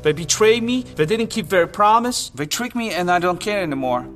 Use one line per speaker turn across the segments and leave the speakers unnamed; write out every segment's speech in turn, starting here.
They betrayed me, they didn't keep their promise, they tricked me and I don't care anymore.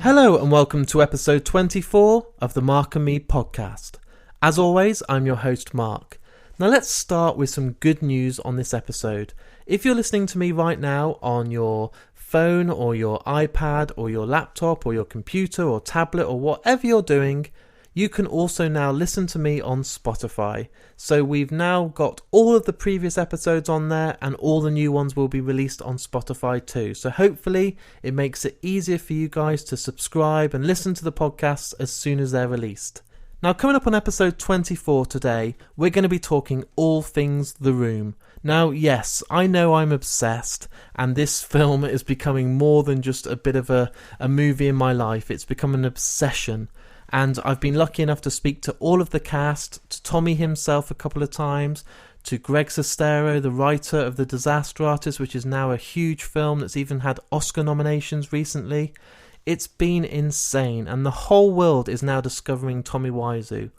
Hello and welcome to episode 24 of the Mark and Me podcast. As always, I'm your host Mark. Now let's start with some good news on this episode. If you're listening to me right now on your phone or your iPad or your laptop or your computer or tablet or whatever you're doing, you can also now listen to me on Spotify. So we've now got all of the previous episodes on there and all the new ones will be released on Spotify too. So hopefully it makes it easier for you guys to subscribe and listen to the podcasts as soon as they're released. Now coming up on episode 24 today, we're going to be talking all things The Room. Now yes, I know I'm obsessed and this film is becoming more than just a bit of a movie in my life. It's become an obsession. And I've been lucky enough to speak to all of the cast, to Tommy himself a couple of times, to Greg Sestero, the writer of The Disaster Artist, which is now a huge film that's even had Oscar nominations recently. It's been insane, and the whole world is now discovering Tommy Wiseau.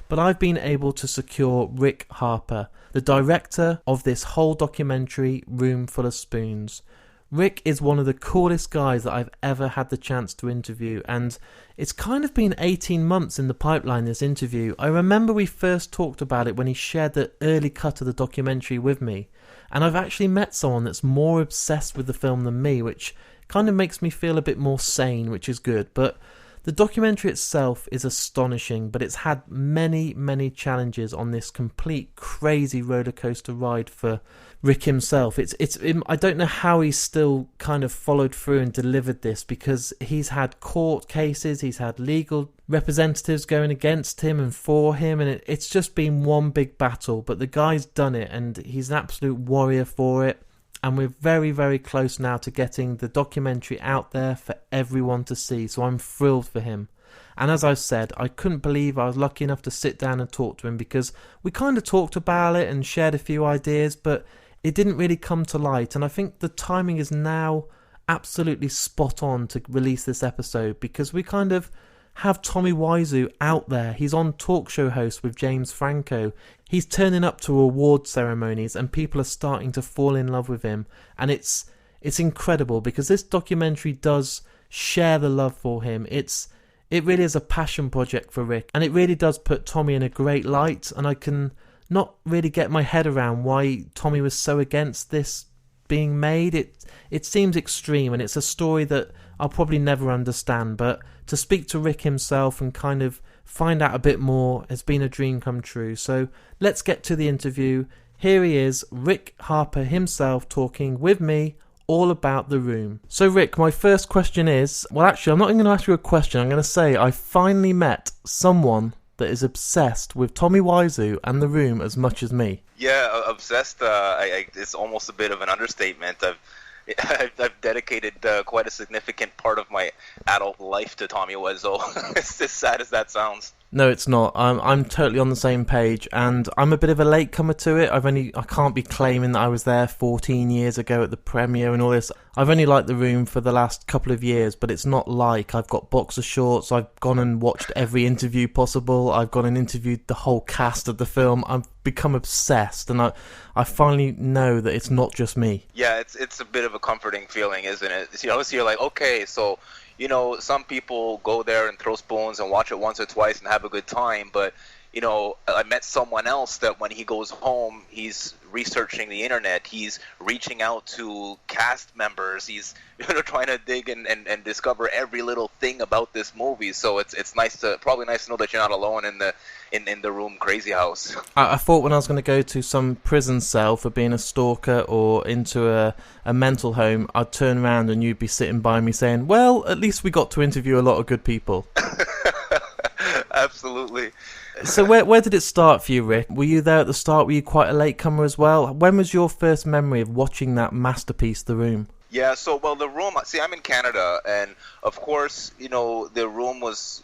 But I've been able to secure Rick Harper, the director of this whole documentary, Room Full of Spoons. Rick is one of the coolest guys that I've ever had the chance to interview, and it's kind of been 18 months in the pipeline, this interview. I remember we first talked about it when he shared the early cut of the documentary with me, and I've actually met someone that's more obsessed with the film than me, which kind of makes me feel a bit more sane, which is good. But the documentary itself is astonishing, but it's had many, many challenges on this complete crazy roller coaster ride for Rick himself. I don't know how he's still kind of followed through and delivered this, because he's had court cases, he's had legal representatives going against him and for him, and it's just been one big battle. But the guy's done it, and he's an absolute warrior for it. And we're very, very close now to getting the documentary out there for everyone to see. So I'm thrilled for him. And as I've said, I couldn't believe I was lucky enough to sit down and talk to him, because we kind of talked about it and shared a few ideas, but it didn't really come to light. And I think the timing is now absolutely spot on to release this episode, because we kind of have Tommy Wiseau out there. He's on talk show host with James Franco. He's turning up to award ceremonies and people are starting to fall in love with him. And it's incredible, because this documentary does share the love for him. It really is a passion project for Rick, and it really does put Tommy in a great light. And I can not really get my head around why Tommy was so against this being made. It seems extreme, and it's a story that I'll probably never understand, but to speak to Rick himself and kind of find out a bit more has been a dream come true. So let's get to the interview. Here he is, Rick Harper himself, talking with me all about The Room. So Rick, my first question is, well actually I'm not even going to ask you a question, I'm going to say I finally met someone that is obsessed with Tommy Wiseau and The Room as much as me.
Yeah, obsessed, it's almost a bit of an understatement. I've dedicated quite a significant part of my adult life to Tommy Wiseau. It's as sad as that sounds.
No, it's not. I'm totally on the same page, and I'm a bit of a latecomer to it. I can't be claiming that I was there 14 years ago at the premiere and all this. I've only liked The Room for the last couple of years, but it's not like I've got boxer shorts. I've gone and watched every interview possible. I've gone and interviewed the whole cast of the film. I've become obsessed, and I finally know that it's not just me.
Yeah, it's a bit of a comforting feeling, isn't it? So you're like, okay, so some people go there and throw spoons and watch it once or twice and have a good time, but I met someone else that when he goes home, he's researching the internet, he's reaching out to cast members, he's trying to dig and discover every little thing about this movie. So it's probably nice to know that you're not alone in the Room crazy house.
I thought when I was going to go to some prison cell for being a stalker or into a mental home, I'd turn around and you'd be sitting by me saying, well, at least we got to interview a lot of good people.
Absolutely.
So where did it start for you, Rick? Were you there at the start? Were you quite a latecomer as well? When was your first memory of watching that masterpiece, The Room?
Yeah, so, well, The Room, see, I'm in Canada, and of course, The Room was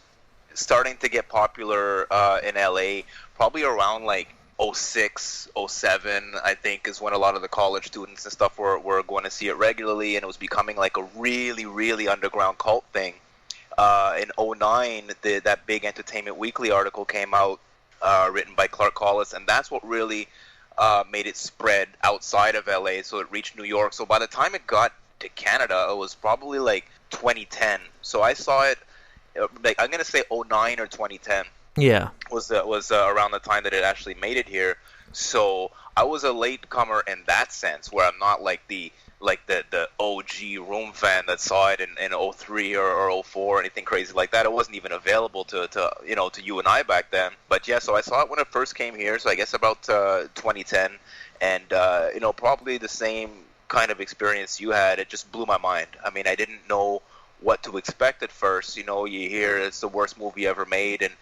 starting to get popular in LA probably around like '06, '07, I think, is when a lot of the college students and stuff were going to see it regularly, and it was becoming like a really, really underground cult thing. In '09, that big Entertainment Weekly article came out, written by Clark Collis, and that's what really made it spread outside of LA, so it reached New York. So by the time it got to Canada, it was probably like 2010. So I saw it, like, I'm gonna say '09 or 2010.
Yeah,
was around the time that it actually made it here. So I was a latecomer in that sense, where I'm not like the OG Room fan that saw it in '03 or '04 or anything crazy like that. It wasn't even available to you and I back then. But yeah, so I saw it when it first came here. So I guess about 2010, and probably the same kind of experience you had. It just blew my mind. I mean, I didn't know what to expect at first. You hear it's the worst movie ever made, and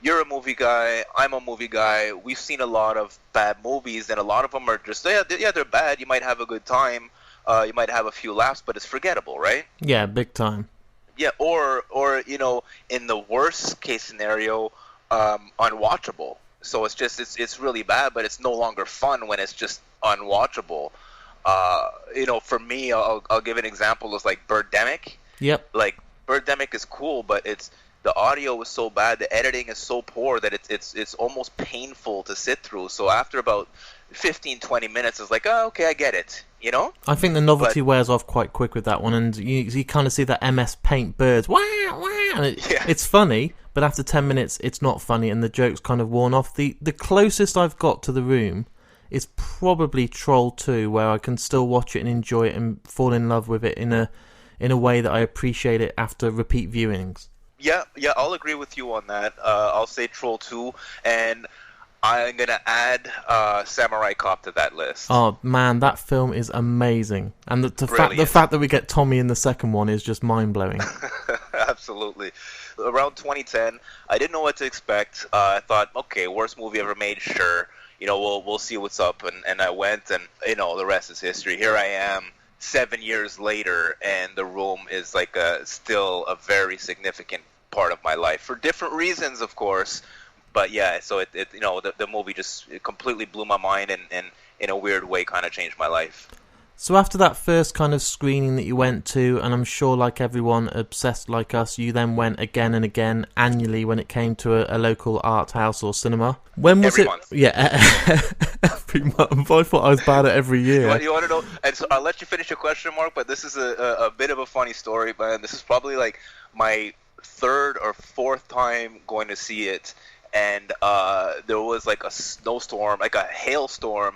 you're a movie guy, I'm a movie guy. We've seen a lot of bad movies, and a lot of them are just, they're bad. You might have a good time, you might have a few laughs, but it's forgettable, right?
Yeah, big time.
Yeah, or in the worst case scenario, unwatchable. So it's really bad, but it's no longer fun when it's just unwatchable. For me, I'll give an example. It's like Birdemic.
Yep.
Like, Birdemic is cool, but the audio is so bad, the editing is so poor that it's almost painful to sit through. So after about 15-20 minutes, it's like, oh, okay, I get it,
I think the novelty wears off quite quick with that one, and you kind of see that MS Paint birds, wah, wah, and it's funny, but after 10 minutes, it's not funny, and the joke's kind of worn off. The closest I've got to The Room is probably Troll 2, where I can still watch it and enjoy it and fall in love with it in a way that I appreciate it after repeat viewings.
Yeah, I'll agree with you on that. I'll say Troll 2, and I'm going to add Samurai Cop to that list.
Oh, man, that film is amazing. And the fact that we get Tommy in the second one is just mind-blowing.
Absolutely. Around 2010, I didn't know what to expect. I thought, okay, worst movie ever made, sure. We'll see what's up. And I went, and, the rest is history. Here I am, 7 years later, and The Room is like still a very significant part of my life for different reasons, of course. But yeah, so the movie just completely blew my mind, and in a weird way kind of changed my life.
So after that first kind of screening that you went to, and I'm sure like everyone obsessed like us, you then went again and again annually when it came to a local art house or cinema. When was
every
it?
Month.
Yeah, every month. I thought I was bad at every year.
You want to know? And so I'll let you finish your question, Mark. But this is a bit of a funny story, man. This is probably like my third or fourth time going to see it, and there was like a snowstorm, like a hailstorm,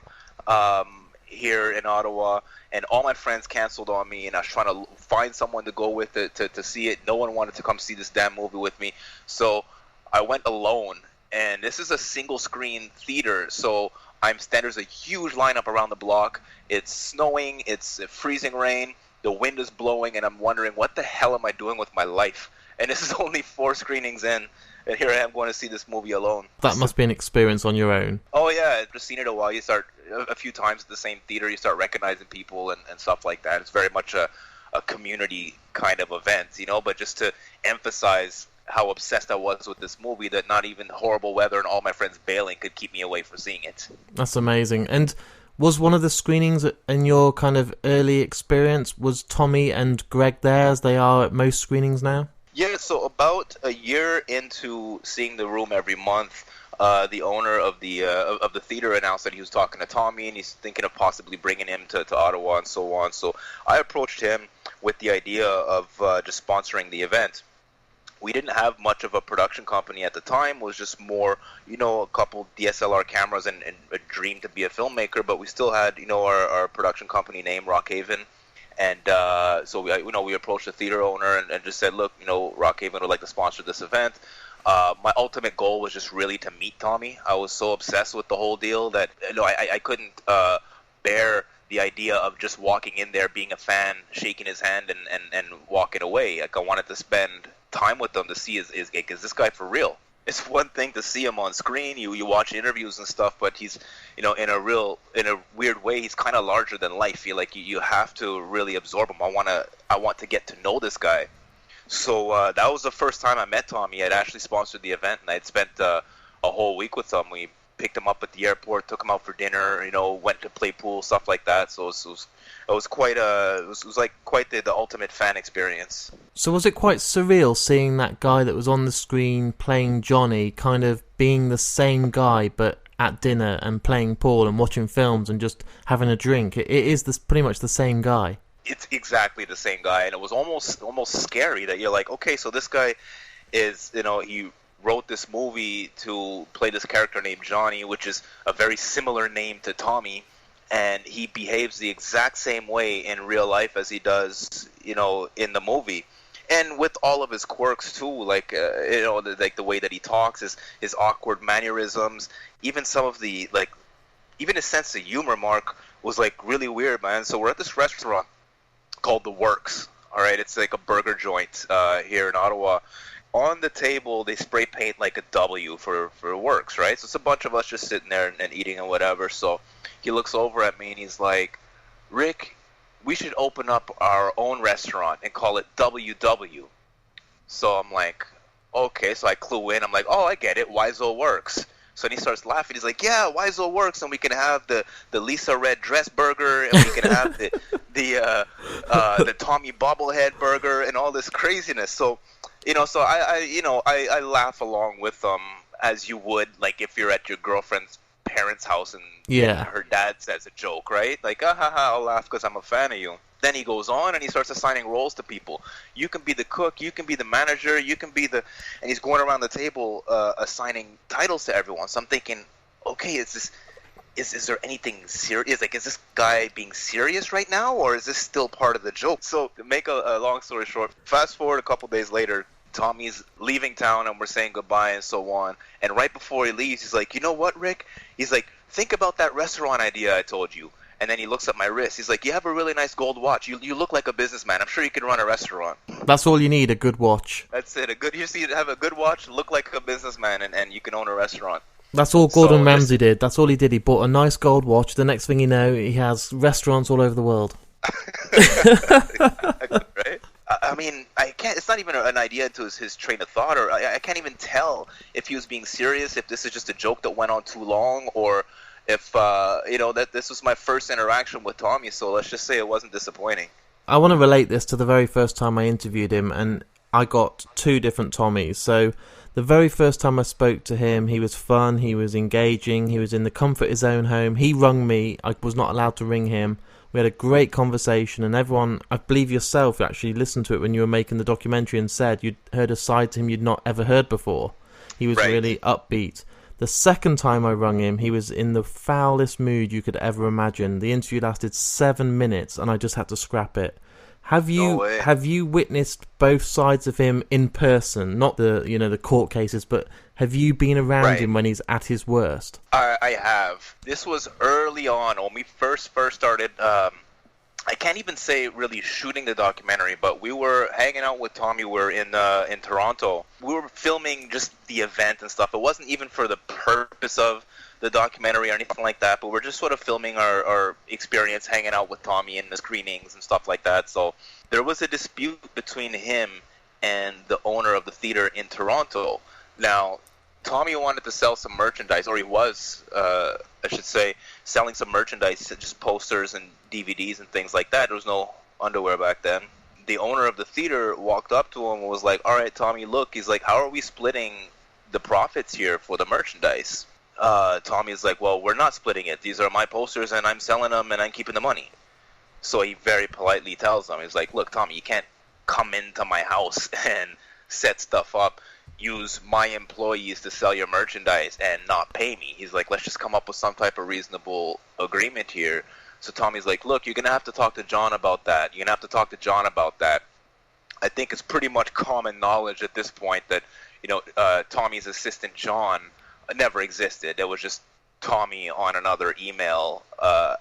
here in Ottawa, and all my friends canceled on me, and I was trying to find someone to go with it to see it. No one wanted to come see this damn movie with me, so I went alone. And this is a single screen theater, so there's a huge lineup around the block. It's snowing, it's freezing rain, the wind is blowing, and I'm wondering, what the hell am I doing with my life? And this is only 4 screenings in, and here I am going to see this movie alone.
That must be an experience on your own.
Oh yeah, I've just seen it a while. You start a few times at the same theater, you start recognizing people and stuff like that. It's very much a community kind of event, but just to emphasize how obsessed I was with this movie, that not even horrible weather and all my friends bailing could keep me away from seeing it.
That's amazing. And was one of the screenings in your kind of early experience, was Tommy and Greg there as they are at most screenings now?
Yeah, so about a year into seeing The Room every month, the owner of the theater announced that he was talking to Tommy, and he's thinking of possibly bringing him to Ottawa and so on. So I approached him with the idea of just sponsoring the event. We didn't have much of a production company at the time. It was just more, a couple DSLR cameras and a dream to be a filmmaker, but we still had, our production company name, Rockhaven. And so we approached the theater owner and just said, look, Rockhaven would like to sponsor this event. My ultimate goal was just really to meet Tommy. I was so obsessed with the whole deal that I couldn't bear the idea of just walking in there, being a fan, shaking his hand, and walking away. Like, I wanted to spend time with them to see is this guy for real? it's one thing to see him on screen. You watch interviews and stuff, but he's, in a weird way, he's kind of larger than life. You have to really absorb him. I want to get to know this guy. So that was the first time I met Tommy. I'd actually sponsored the event, and I'd spent a whole week with him. We picked him up at the airport, took him out for dinner, went to play pool, stuff like that. So it was quite the ultimate fan experience.
So was it quite surreal seeing that guy that was on the screen playing Johnny kind of being the same guy but at dinner and playing pool and watching films and just having a drink? It is pretty much the same guy.
It's exactly the same guy, and it was almost scary that you're like, okay, so this guy is, he wrote this movie to play this character named Johnny, which is a very similar name to Tommy, and he behaves the exact same way in real life as he does, in the movie. And with all of his quirks too, like the way that he talks, his awkward mannerisms, even some of the even his sense of humor, Mark, was really weird, man. So we're at this restaurant called The Works. All right, it's like a burger joint here in Ottawa. On the table, they spray paint like a W for Works, right? So it's a bunch of us just sitting there and eating and whatever. So he looks over at me and he's like, Rick, we should open up our own restaurant and call it WW. So I'm like, okay. So I clue in. I'm like, oh, I get it. Wiseau Works. So then he starts laughing. He's like, yeah, Wiseau Works, and we can have the Lisa Red dress burger, and we can have the Tommy bobblehead burger, and all this craziness. So, I laugh along with them as you would, like if you're at your girlfriend's parents' house and her dad says a joke, right? Like, I'll laugh because I'm a fan of you. Then he goes on and he starts assigning roles to people. You can be the cook, you can be the manager, you can be and he's going around the table assigning titles to everyone. So I'm thinking, okay, is there anything serious? Like, is this guy being serious right now, or is this still part of the joke? So to make a long story short, fast forward a couple days later, Tommy's leaving town and we're saying goodbye and so on. And right before he leaves, he's like, you know what, Rick? He's like, think about that restaurant idea I told you. And then he looks at my wrist. He's like, you have a really nice gold watch. You look like a businessman. I'm sure you can run a restaurant.
That's all you need, a good watch.
That's it. You have a good watch, look like a businessman, and you can own a restaurant.
That's all Gordon Ramsay did. That's all he did. He bought a nice gold watch. The next thing you know, he has restaurants all over the world.
Right? I mean, I can't. It's not even an idea to his train of thought, or I can't even tell if he was being serious, if this is just a joke that went on too long, or if that this was my first interaction with Tommy. So let's just say it wasn't disappointing.
I want to relate this to the very first time I interviewed him, and I got two different Tommys. So the very first time I spoke to him, he was fun, he was engaging, he was in the comfort of his own home. He rung me, I was not allowed to ring him. We had a great conversation, and everyone, I believe yourself, actually listened to it when you were making the documentary and said you'd heard a side to him you'd not ever heard before. He was really upbeat. The second time I rung him, he was in the foulest mood you could ever imagine. The interview lasted 7 minutes, and I just had to scrap it. Have you witnessed both sides of him in person? Not the court cases, but have you been around him when he's at his worst?
I have. This was early on when we first started. I can't even say really shooting the documentary, but we were hanging out with Tommy. We're in Toronto. We were filming just the event and stuff. It wasn't even for the purpose of the documentary or anything like that, but we're just sort of filming our experience hanging out with Tommy in the screenings and stuff like that. So there was a dispute between him and the owner of the theater in Toronto. Now, Tommy wanted to sell some merchandise, or he was, I should say, selling some merchandise, just posters and DVDs and things like that. There was no underwear back then. The owner of the theater walked up to him and was like, all right, Tommy, look. He's like, how are we splitting the profits here for the merchandise? Tommy's like, well, we're not splitting it. These are my posters, and I'm selling them, and I'm keeping the money. So he very politely tells them, he's like, look, Tommy, you can't come into my house and set stuff up, use my employees to sell your merchandise, and not pay me. He's like, let's just come up with some type of reasonable agreement here. So Tommy's like, look, you're going to have to talk to John about that. You're going to have to talk to John about that. I think it's pretty much common knowledge at this point that, Tommy's assistant, John, never existed. It was just Tommy on another email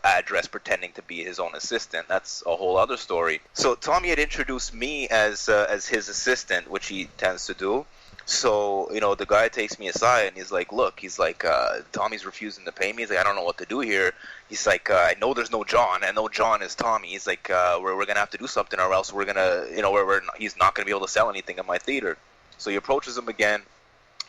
address pretending to be his own assistant. That's a whole other story. So Tommy had introduced me as his assistant, which he tends to do. So, the guy takes me aside and he's like, look, he's like, Tommy's refusing to pay me. He's like, I don't know what to do here. He's like, I know there's no John. I know John is Tommy. He's like, we're going to have to do something or else we're going to, he's not going to be able to sell anything in my theater. So he approaches him again,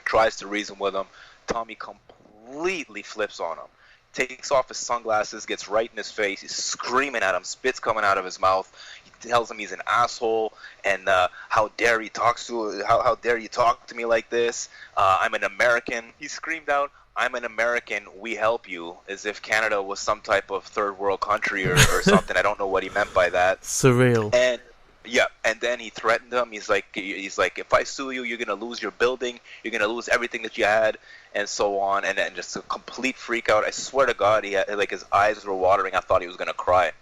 tries to reason with him. Tommy completely flips on him. Takes off his sunglasses, gets right in his face. He's screaming at him, spit's coming out of his mouth. He tells him he's an asshole, and how dare you talk to me like this? I'm an American. He screamed out, "I'm an American. We help you," as if Canada was some type of third world country or something. I don't know what he meant by that.
Surreal.
And yeah, and then he threatened him. He's like, if I sue you, you're gonna lose your building. You're gonna lose everything that you had, and so on. And just a complete freak out. I swear to God, he had, like, his eyes were watering. I thought he was gonna cry.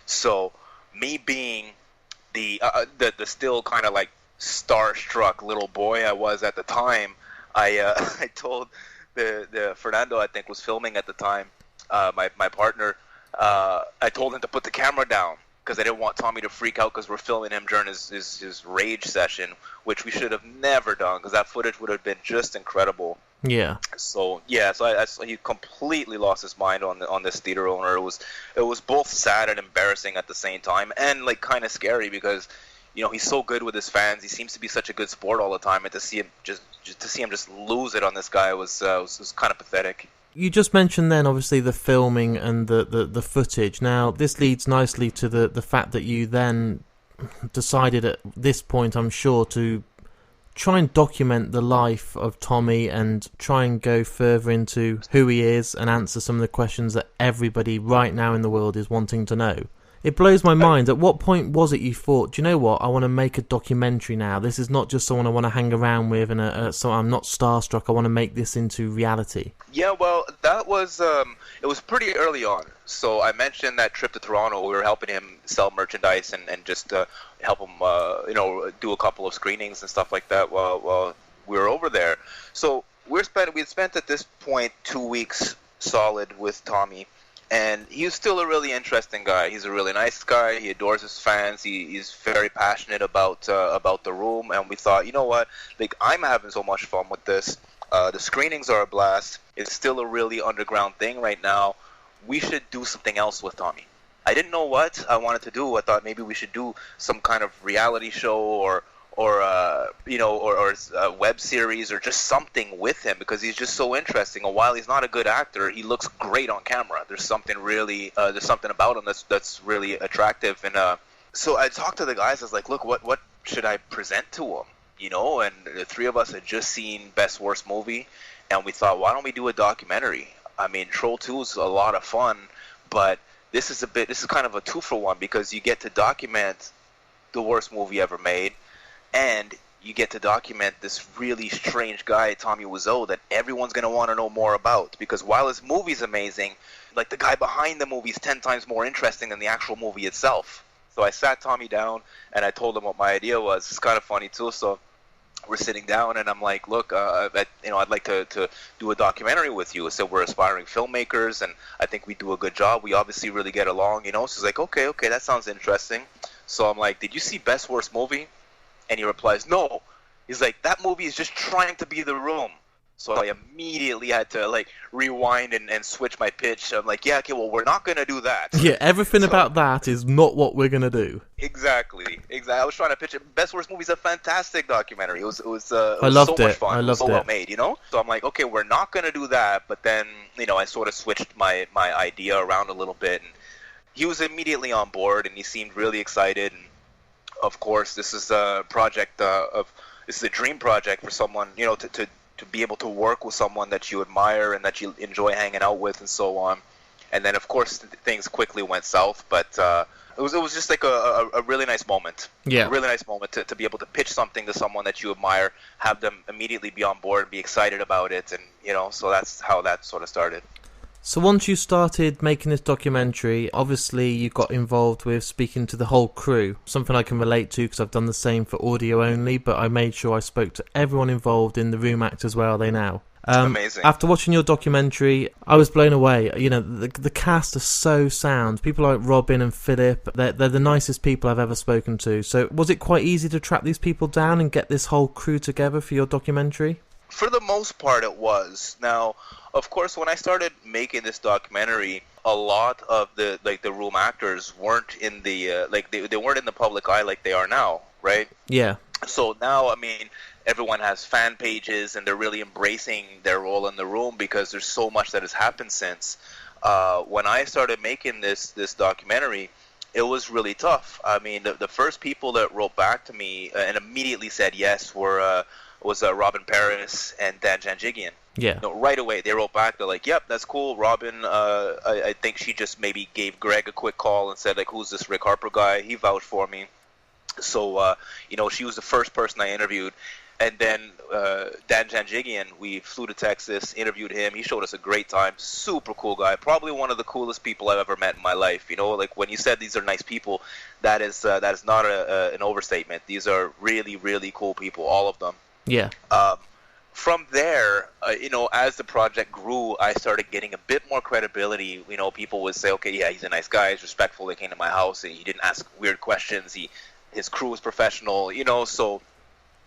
So, me being the still kind of like starstruck little boy I was at the time, I told the Fernando, I think, was filming at the time, my partner. I told him to put the camera down, because I didn't want Tommy to freak out because we're filming him during his rage session, which we should have never done, because that footage would have been just incredible.
Yeah.
So he completely lost his mind on this theater owner. It was both sad and embarrassing at the same time, and like kind of scary because he's so good with his fans. He seems to be such a good sport all the time, and to see him just lose it on this guy was kind of pathetic.
You just mentioned then, obviously, the filming and the footage. Now, this leads nicely to the fact that you then decided at this point, I'm sure, to try and document the life of Tommy and try and go further into who he is and answer some of the questions that everybody right now in the world is wanting to know. It blows my mind. At what point was it you thought, do you know what, I want to make a documentary now? This is not just someone I want to hang around with, and so I'm not starstruck. I want to make this into reality. Yeah,
well, that was, it was pretty early on. So I mentioned that trip to Toronto. We were helping him sell merchandise and just help him, do a couple of screenings and stuff like that while we were over there. So we spent at this point 2 weeks solid with Tommy. And he's still a really interesting guy. He's a really nice guy. He adores his fans. He's very passionate about the room. And we thought, you know what? Like, I'm having so much fun with this. The screenings are a blast. It's still a really underground thing right now. We should do something else with Tommy. I didn't know what I wanted to do. I thought maybe we should do some kind of reality show or a web series or just something with him, because he's just so interesting. And while he's not a good actor, he looks great on camera. There's something about him that's really attractive. And so I talked to the guys. I was like, look, what should I present to him? And the three of us had just seen Best Worst Movie, and we thought, why don't we do a documentary? I mean, Troll 2 is a lot of fun, but this is kind of a 2-for-1, because you get to document the worst movie ever made, and you get to document this really strange guy, Tommy Wiseau, that everyone's going to want to know more about. Because while his movie's amazing, like, the guy behind the movie is 10 times more interesting than the actual movie itself. So I sat Tommy down, and I told him what my idea was. It's kind of funny, too. So we're sitting down, and I'm like, look, I'd like to do a documentary with you. I said, we're aspiring filmmakers, and I think we do a good job. We obviously really get along, So he's like, okay, that sounds interesting. So I'm like, did you see Best Worst Movie? And he replies, no. He's like, that movie is just trying to be The Room. So I immediately had to, like, rewind and switch my pitch. I'm like, yeah, okay, well, we're not going to do that.
Yeah, everything about that is not what we're going to do.
Exactly. I was trying to pitch it. Best Worst Movie is a fantastic documentary. It was so much fun.
I loved it.
It was so well made, So I'm like, okay, we're not going to do that. But then, I sort of switched my idea around a little bit. And he was immediately on board, and he seemed really excited. And of course, this is a project this is a dream project for someone, to be able to work with someone that you admire and that you enjoy hanging out with and so on. And then, of course, things quickly went south, but it was just like a really nice moment.
Yeah.
A really nice moment to be able to pitch something to someone that you admire, have them immediately be on board and be excited about it. And, so that's how that sort of started.
So once you started making this documentary, obviously you got involved with speaking to the whole crew, something I can relate to because I've done the same for audio only, but I made sure I spoke to everyone involved in the room actors. Where are they now?
Amazing.
After watching your documentary, I was blown away. You know, the cast are so sound. People like Robin and Philip, they're the nicest people I've ever spoken to. So was it quite easy to track these people down and get this whole crew together for your documentary?
For the most part, it was. Now, of course, when I started making this documentary, a lot of the room actors weren't in the they weren't in the public eye like they are now, right?
Yeah.
So now, I mean, everyone has fan pages and they're really embracing their role in the room because there's so much that has happened since. When I started making this documentary, it was really tough. I mean, the first people that wrote back to me and immediately said yes was Robin Paris and Dan Janjigian.
Yeah.
No, right away they wrote back. They're like, "Yep, that's cool." Robin, I think she just maybe gave Greg a quick call and said like, "Who's this Rick Harper guy?" He vouched for me. So she was the first person I interviewed. And then Dan Janjigian, we flew to Texas, interviewed him. He showed us a great time. Super cool guy. Probably one of the coolest people I've ever met in my life. You know, like when you said these are nice people, that is not an overstatement. These are really, really cool people, all of them.
Yeah.
From there, as the project grew, I started getting a bit more credibility. You know, people would say, okay, yeah, he's a nice guy. He's respectful. He came to my house. He didn't ask weird questions. His crew was professional, so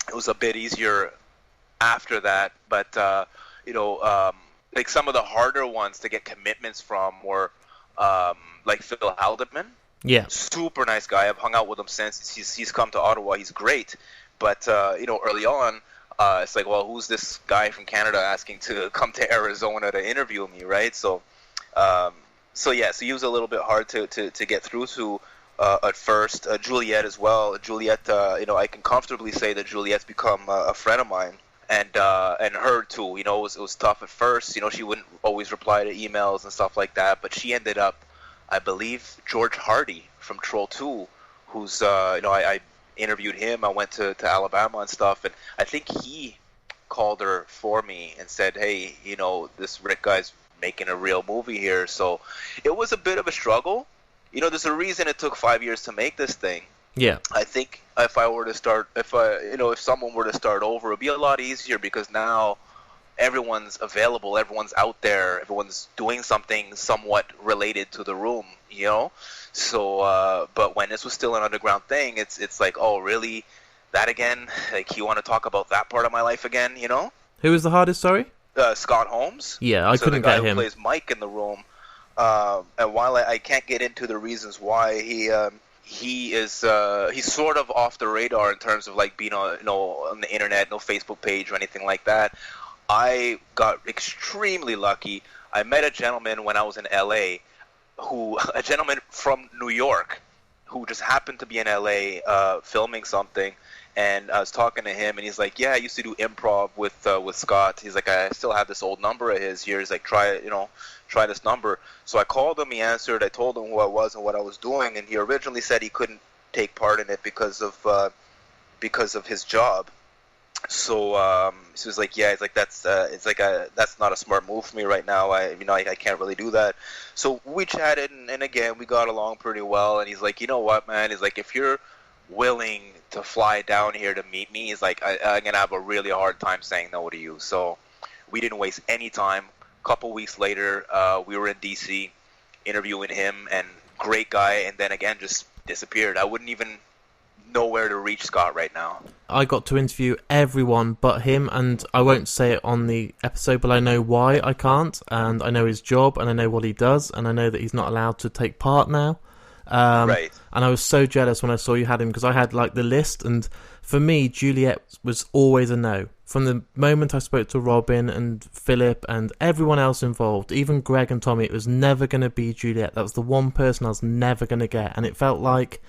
it was a bit easier after that. But, like some of the harder ones to get commitments from were like Phil Haldeman.
Yeah.
Super nice guy. I've hung out with him since. He's come to Ottawa. He's great. But, early on, it's like, well, who's this guy from Canada asking to come to Arizona to interview me, right? So he was a little bit hard to get through to at first. Juliette as well. Juliette, I can comfortably say that Juliette's become a friend of mine, and her too. You know, it was tough at first. You know, she wouldn't always reply to emails and stuff like that, but she ended up, I believe, George Hardy from Troll 2, who's I interviewed him. I went to Alabama and stuff, and I think he called her for me and said, hey, this Rick guy's making a real movie here. So it was a bit of a struggle. There's a reason it took 5 years to make this thing.
Yeah.
I think if someone were to start over, it would be a lot easier because now everyone's available, everyone's out there, everyone's doing something somewhat related to the room, So, but when this was still an underground thing, it's like, oh, really? That again? Like, you want to talk about that part of my life again,
Who was the hardest, sorry?
Scott Holmes.
Yeah, I couldn't get him.
The guy who plays Mike in the room. And while I can't get into the reasons why, he's sort of off the radar in terms of like being on the internet, no Facebook page or anything like that. I got extremely lucky. I met a gentleman when I was in LA, a gentleman from New York, who just happened to be in LA filming something, and I was talking to him, and he's like, "Yeah, I used to do improv with Scott." He's like, "I still have this old number of his here." He's like, "Try this number." So I called him. He answered. I told him who I was and what I was doing, and he originally said he couldn't take part in it because of his job. So he was like, "Yeah," he's like, "That's that's not a smart move for me right now. I can't really do that." So we chatted, and again, we got along pretty well. And he's like, "You know what, man?" He's like, "If you're willing to fly down here to meet me," he's like, I'm gonna have a really hard time saying no to you. So we didn't waste any time. A couple weeks later, we were in DC interviewing him, and great guy, and then again just disappeared. I wouldn't even know where to reach Scott right now.
I got to interview everyone but him, and I won't say it on the episode, but I know why I can't, and I know his job, and I know what he does, and I know that he's not allowed to take part now.
Right.
And I was so jealous when I saw you had him, because I had like the list, and for me, Juliette was always a no. From the moment I spoke to Robin and Philip and everyone else involved, even Greg and Tommy, it was never going to be Juliette. That was the one person I was never going to get, and it felt like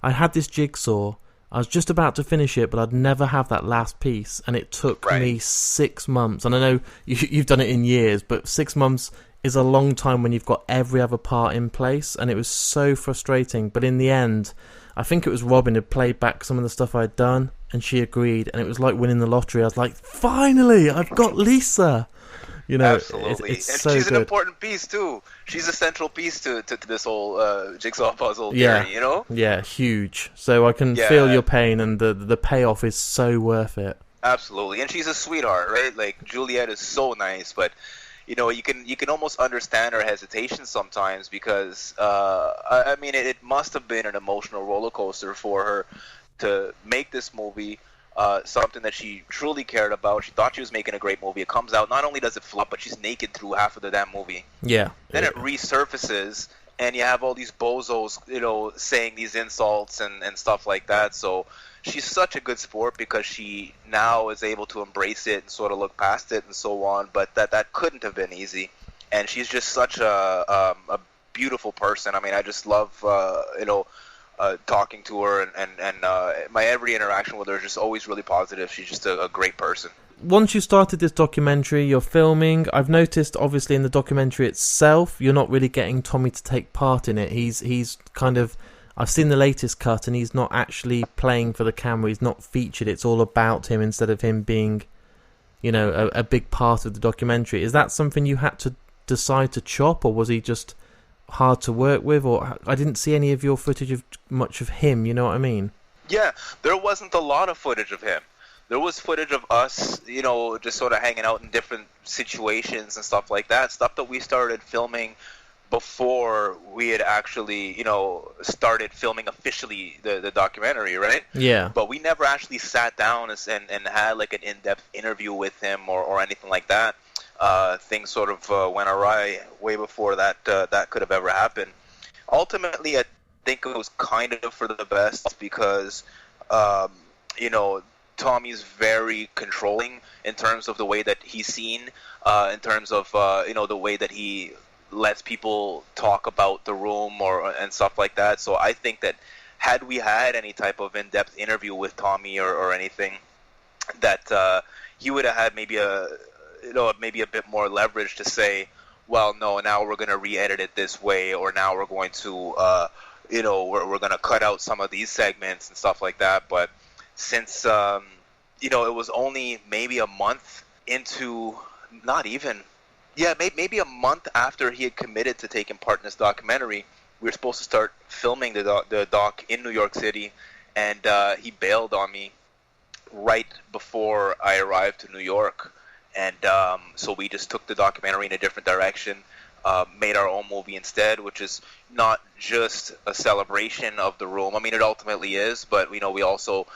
I had this jigsaw. I was just about to finish it, but I'd never have that last piece, and it took me 6 months. And I know you've done it in years, but 6 months is a long time when you've got every other part in place, and it was so frustrating. But in the end, I think it was Robin who played back some of the stuff I'd done, and she agreed, and it was like winning the lottery. I was like, finally, I've got Lisa!
Absolutely.
It's
and
so
she's
good.
an important piece too. She's a central piece to this whole jigsaw puzzle theory,
Yeah, huge. So I can feel your pain, and the payoff is so worth it.
Absolutely, and she's a sweetheart, right? Like Juliet is so nice, but you can almost understand her hesitation sometimes because I mean it must have been an emotional roller coaster for her to make this movie. Something that she truly cared about. She thought she was making a great movie. It comes out, not only does it flop, but she's naked through half of the damn movie.
Yeah.
Then it resurfaces, and you have all these bozos, saying these insults and stuff like that. So she's such a good sport because she now is able to embrace it and sort of look past it and so on. But that couldn't have been easy. And she's just such a beautiful person. I mean, I just love, talking to her, and my every interaction with her is just always really positive. She's just a great person.
Once you started this documentary, you're filming. I've noticed, obviously, in the documentary itself, you're not really getting Tommy to take part in it. He's kind of... I've seen the latest cut, and he's not actually playing for the camera. He's not featured. It's all about him instead of him being, a big part of the documentary. Is that something you had to decide to chop, or was he just hard to work with? Or I didn't see any of your footage of much of him, you know what I mean?
Yeah, there wasn't a lot of footage of him. There was footage of us, just sort of hanging out in different situations and stuff like that. Stuff that we started filming before we had actually, started filming officially the documentary, right?
Yeah.
But we never actually sat down and had like an in-depth interview with him or anything like that. Things sort of went awry way before that could have ever happened. Ultimately, I think it was kind of for the best because, Tommy's very controlling in terms of the way that he's seen, in terms of, the way that he lets people talk about the room and stuff like that. So I think that had we had any type of in-depth interview with Tommy or anything, that he would have had maybe a bit more leverage to say, well, no, now we're going to re-edit it this way, or now we're going to, we're going to cut out some of these segments and stuff like that. But since, it was only maybe a month into, not even, maybe a month after he had committed to taking part in this documentary, we were supposed to start filming the doc in New York City, and he bailed on me right before I arrived to New York. And so we just took the documentary in a different direction, made our own movie instead, which is not just a celebration of the room. I mean, it ultimately is, but we also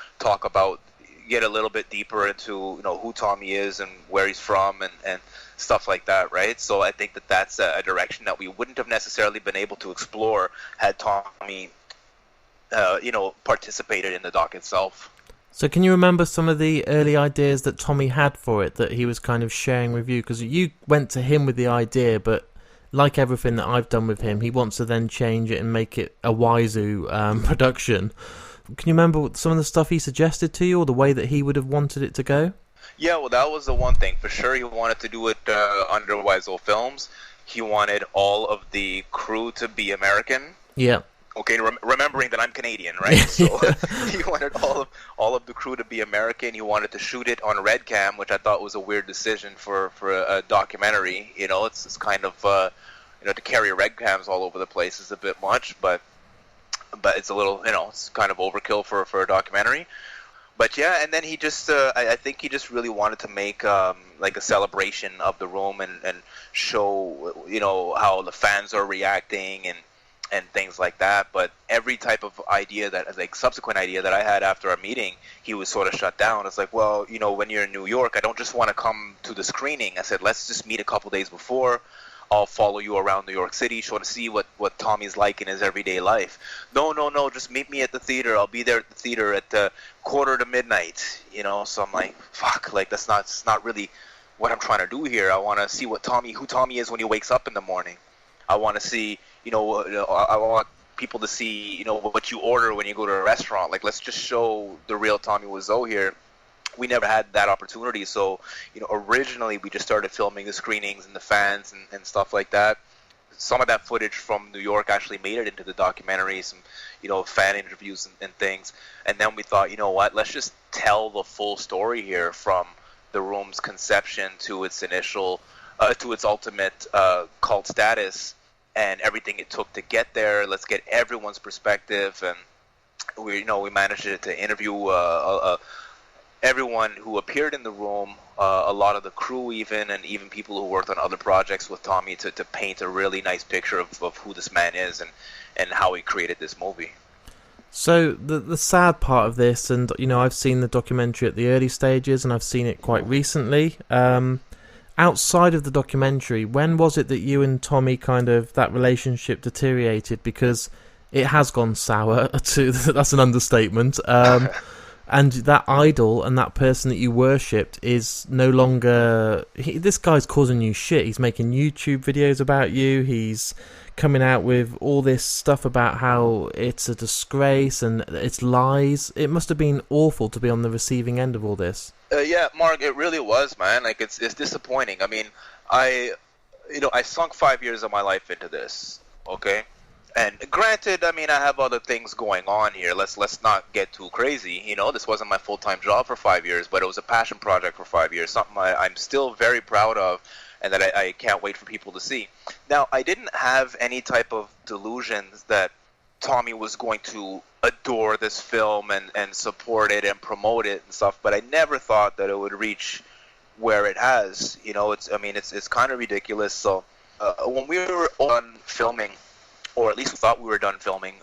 get a little bit deeper into who Tommy is and where he's from and stuff like that, right? So I think that's a direction that we wouldn't have necessarily been able to explore had Tommy, participated in the doc itself.
So can you remember some of the early ideas that Tommy had for it that he was kind of sharing with you? Because you went to him with the idea, but like everything that I've done with him, he wants to then change it and make it a Wiseau production. Can you remember some of the stuff he suggested to you or the way that he would have wanted it to go?
Yeah, well, that was the one thing. For sure, he wanted to do it under Wiseau Films. He wanted all of the crew to be American.
Yeah.
Okay, remembering that I'm Canadian, right? So he wanted all of the crew to be American. He wanted to shoot it on Red Cam, which I thought was a weird decision for a documentary. It's kind of to carry Red Cams all over the place is a bit much, but it's a little it's kind of overkill for a documentary. But yeah, and then he just I think he just really wanted to make like a celebration of the room and show how the fans are reacting and things like that. But every type of idea subsequent idea that I had after our meeting, he was sort of shut down. It's like, well, when you're in New York, I don't just want to come to the screening. I said, let's just meet a couple days before. I'll follow you around New York City, to see what Tommy's like in his everyday life. No, just meet me at the theater. I'll be there at the theater at quarter to midnight. So I'm like, fuck, like that's not really what I'm trying to do here. I want to see who Tommy is when he wakes up in the morning. I want to see, I want people to see, what you order when you go to a restaurant. Like, let's just show the real Tommy Wiseau here. We never had that opportunity. So, originally we just started filming the screenings and the fans and stuff like that. Some of that footage from New York actually made it into the documentary, some, fan interviews and things. And then we thought, what, let's just tell the full story here from the room's conception to its initial, to its ultimate cult status. And everything it took to get there. Let's get everyone's perspective, and we managed to interview everyone who appeared in the room, a lot of the crew even, and even people who worked on other projects with Tommy to paint a really nice picture of who this man is and how he created this movie.
So the sad part of this, and I've seen the documentary at the early stages, and I've seen it quite recently. Outside of the documentary, when was it that you and Tommy that relationship deteriorated? Because it has gone sour. That's an understatement. And that idol and that person that you worshipped is no longer... this guy's causing you shit. He's making YouTube videos about you. He's coming out with all this stuff about how it's a disgrace and it's lies. It must have been awful to be on the receiving end of all this.
Yeah, Mark, it really was, man. Like, it's disappointing. I mean, I sunk 5 years of my life into this, okay? And granted, I mean, I have other things going on here. Let's not get too crazy. This wasn't my full-time job for 5 years, but it was a passion project for 5 years, something I'm still very proud of and that I can't wait for people to see. Now, I didn't have any type of delusions that Tommy was going to adore this film and support it and promote it and stuff, but I never thought that it would reach where it has. It's kind of ridiculous. So when we were on filming, or at least we thought we were done filming,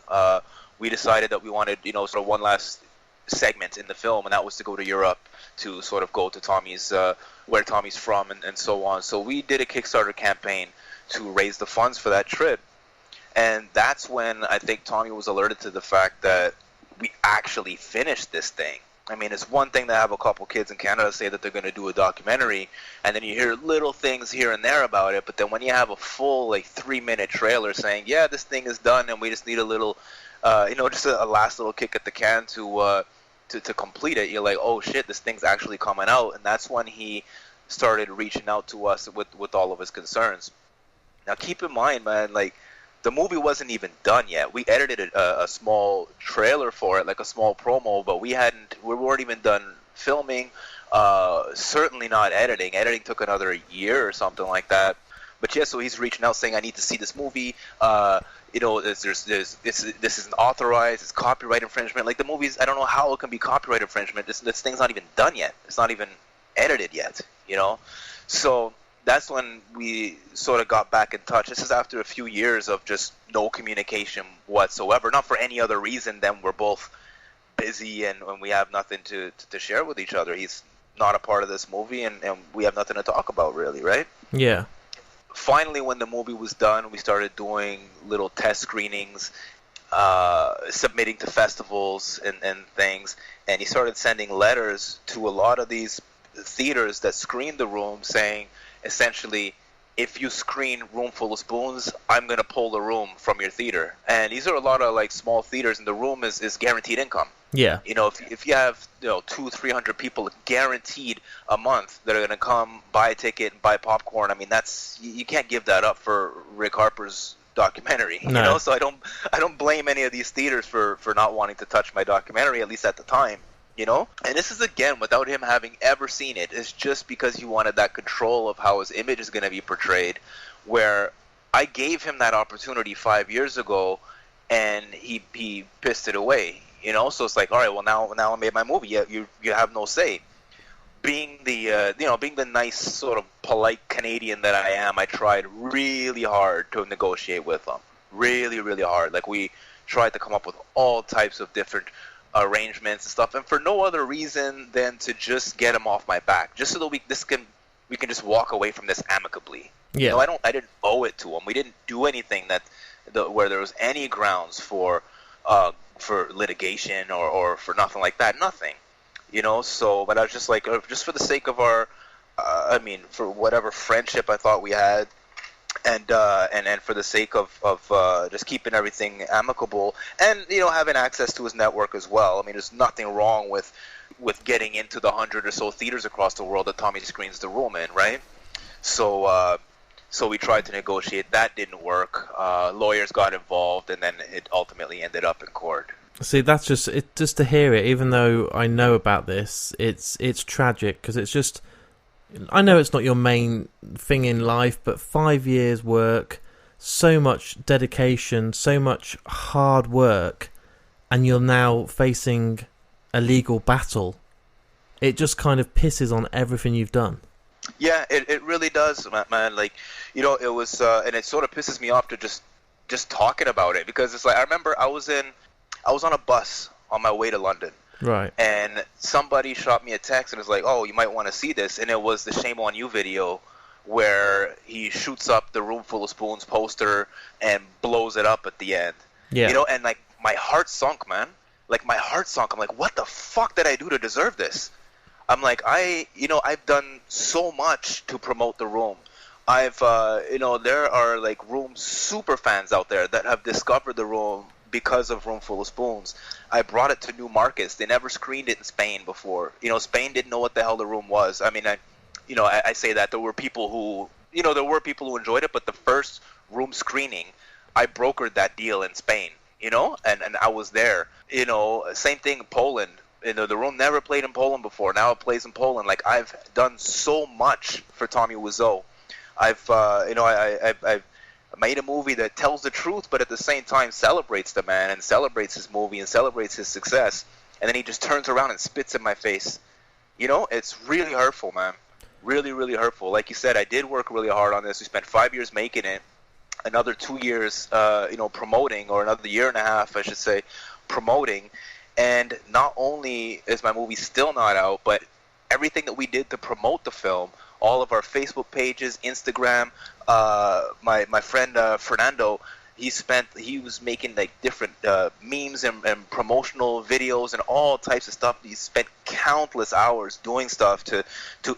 we decided that we wanted, sort of one last segment in the film, and that was to go to Europe to sort of go to Tommy's, where Tommy's from and so on. So we did a Kickstarter campaign to raise the funds for that trip. And that's when I think Tommy was alerted to the fact that we actually finished this thing. I mean, it's one thing to have a couple kids in Canada say that they're going to do a documentary, and then you hear little things here and there about it, but then when you have a full, 3-minute trailer saying, yeah, this thing is done, and we just need a little, just a last little kick at the can to complete it, you're like, oh, shit, this thing's actually coming out, and that's when he started reaching out to us with all of his concerns. Now, keep in mind, man, the movie wasn't even done yet. We edited a small trailer for it, like a small promo, but we weren't even done filming, certainly not editing. Editing took another year or something like that. But yeah, so he's reaching out saying, I need to see this movie. This isn't authorized, it's copyright infringement. Like, the movies, I don't know how it can be copyright infringement. This thing's not even done yet. It's not even edited yet, So that's when we sort of got back in touch. This is after a few years of just no communication whatsoever, not for any other reason than we're both busy and we have nothing to share with each other. He's not a part of this movie, and we have nothing to talk about, really, right?
Yeah.
Finally, when the movie was done, we started doing little test screenings, submitting to festivals and things, and he started sending letters to a lot of these theaters that screened the room saying, essentially, if you screen Room Full of Spoons, I'm going to pull the room from your theater. And these are a lot of small theaters, and the room is guaranteed income.
Yeah.
If you have 200-300 people guaranteed a month that are going to come buy a ticket and buy popcorn, I mean, that's, you can't give that up for Rick Harper's documentary.
No.
So I don't blame any of these theaters for not wanting to touch my documentary, at least at the time. And this is, again, without him having ever seen it. It's just because he wanted that control of how his image is going to be portrayed, where I gave him that opportunity 5 years ago, and he pissed it away. So it's like, all right, well, now I made my movie. You have no say. Being the nice sort of polite Canadian that I am, I tried really hard to negotiate with him. Really, really hard. We tried to come up with all types of different arrangements and stuff, and for no other reason than to just get him off my back, just so that we can just walk away from this amicably.
Yeah.
I didn't owe it to him. We didn't do anything where there was any grounds for litigation or for nothing like that. Nothing. So, but I was just like, just for the sake of our, for whatever friendship I thought we had, and for the sake of just keeping everything amicable, and having access to his network as well. I mean, there's nothing wrong with getting into the 100 or so theaters across the world that Tommy screens the room in, right? So we tried to negotiate. That didn't work. Lawyers got involved, and then it ultimately ended up in court.
See, that's just to hear it. Even though I know about this, it's tragic, because it's just. I know it's not your main thing in life, but 5 years work, so much dedication, so much hard work, and you're now facing a legal battle. it just kind of pisses on everything you've done.
Yeah, it really does, man. Like, it was, and it sort of pisses me off to just talking about it, because it's like, I remember I was on a bus on my way to London.
Right.
And somebody shot me a text and was like, "Oh, you might want to see this." And it was the Shame on You video where he shoots up the Room Full of Spoons poster and blows it up at the end.
Yeah.
And like my heart sunk, man. Like my heart sunk. I'm like, what the fuck did I do to deserve this? I'm like, I've done so much to promote the Room. I've, there are like Room super fans out there that have discovered the Room because of Room Full of Spoons. I brought it to new markets. They never screened it in Spain before. Spain didn't know what the hell the Room was. I mean, I say that there were people who enjoyed it, but the first Room screening, I brokered that deal in Spain, and I was there. Same thing in Poland. The Room never played in Poland before. Now it plays in Poland. Like, I've done so much for Tommy Wiseau. I've made a movie that tells the truth, but at the same time celebrates the man and celebrates his movie and celebrates his success. And then he just turns around and spits in my face. It's really hurtful, man. Really, really hurtful. Like you said, I did work really hard on this. We spent 5 years making it, another 2 years, promoting, or another year and a half, I should say, promoting. And not only is my movie still not out, but everything that we did to promote the film, all of our Facebook pages, Instagram, my friend Fernando, he was making like different memes and promotional videos and all types of stuff. He spent countless hours doing stuff to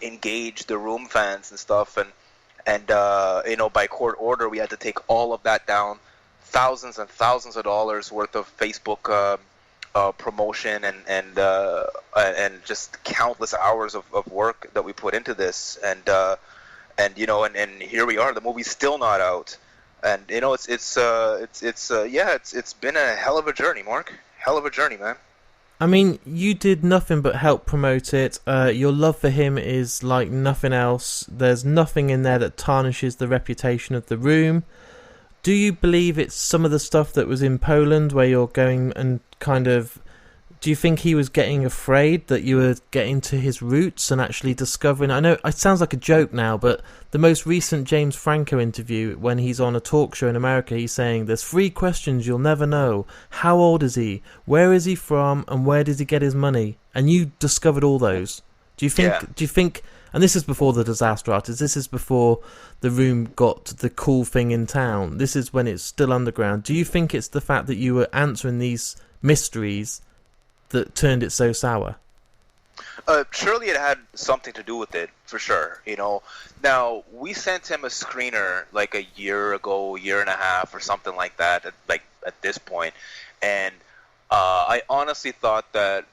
engage the Room fans and stuff, and by court order we had to take all of that down. Thousands and thousands of dollars worth of Facebook promotion and just countless hours of work that we put into this, and here we are. The movie's still not out, and it's been a hell of a journey, Mark. Hell of a journey, man.
I mean, you did nothing but help promote it. Your love for him is like nothing else. There's nothing in there that tarnishes the reputation of the Room. Do you believe it's some of the stuff that was in Poland where you're going and kind of... Do you think he was getting afraid that you were getting to his roots and actually discovering... I know it sounds like a joke now, but the most recent James Franco interview, when he's on a talk show in America, he's saying, there's 3 questions you'll never know. How old is he? Where is he from? And where does he get his money? And you discovered all those. Do you think... And this is before the Disaster Artist. This is before the Room got the cool thing in town. This is when it's still underground. Do you think it's the fact that you were answering these mysteries that turned it so sour?
Surely it had something to do with it, for sure. Now we sent him a screener like a year ago, year and a half, or something like that. At this point, and I honestly thought that,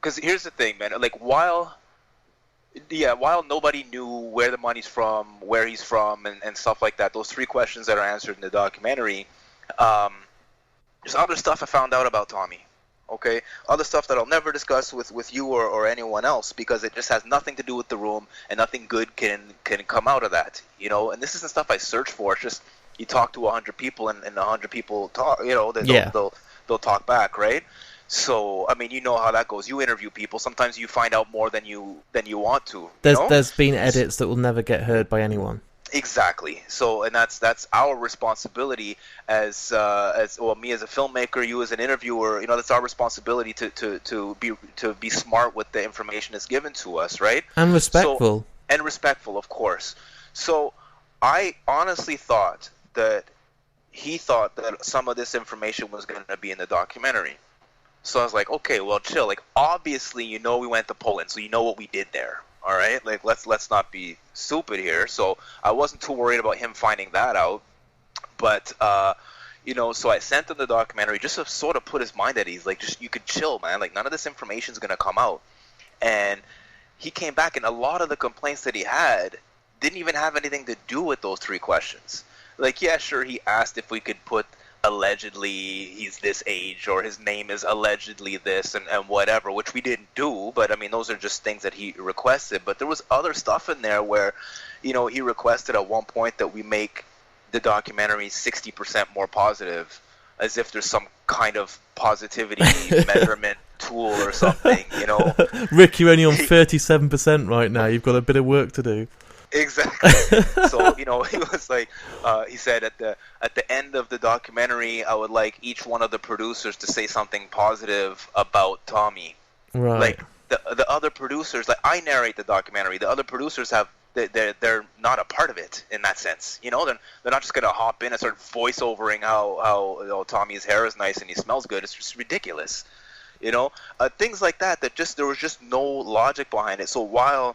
because here's the thing, man. Like while nobody knew where the money's from, where he's from, and stuff like that, those 3 questions that are answered in the documentary, there's other stuff I found out about Tommy. Okay, other stuff that I'll never discuss with you or anyone else, because it just has nothing to do with the Room, and nothing good can come out of that. And this isn't stuff I search for. It's just you talk to 100 people, and 100 people talk. They'll talk back, right? So I mean, you know how that goes. You interview people. Sometimes you find out more than you want to.
There's been edits that will never get heard by anyone.
Exactly. So, and that's our responsibility as me as a filmmaker, you as an interviewer. That's our responsibility to be smart with the information that's given to us, right?
And respectful.
And respectful, of course. So, I honestly thought that he thought that some of this information was going to be in the documentary. So I was like, okay, well, chill. Like, obviously, we went to Poland, so you know what we did there. All right, like let's not be stupid here. So I wasn't too worried about him finding that out, but so I sent him the documentary just to sort of put his mind at ease. Like, just you could chill, man. Like, none of this information is gonna come out. And he came back, and a lot of the complaints that he had didn't even have anything to do with those 3 questions. Like, yeah, sure, he asked if we could put allegedly he's this age, or his name is allegedly this, and whatever, which we didn't do, but I mean, those are just things that he requested. But there was other stuff in there where, he requested at one point that we make the documentary 60% more positive as if there's some kind of positivity measurement tool or something, you know.
Rick, you're only on 37% right now. You've got a bit of work to do.
Exactly. So, you know, he was like, he said at the end of the documentary, I would like each one of the producers to say something positive about Tommy.
Right.
Like the other producers, like I narrate the documentary, the other producers have they're not a part of it in that sense. You know, they're not just gonna hop in and start voiceovering how you know, Tommy's hair is nice and he smells good. It's just ridiculous. You know, things like that just there was just no logic behind it. So while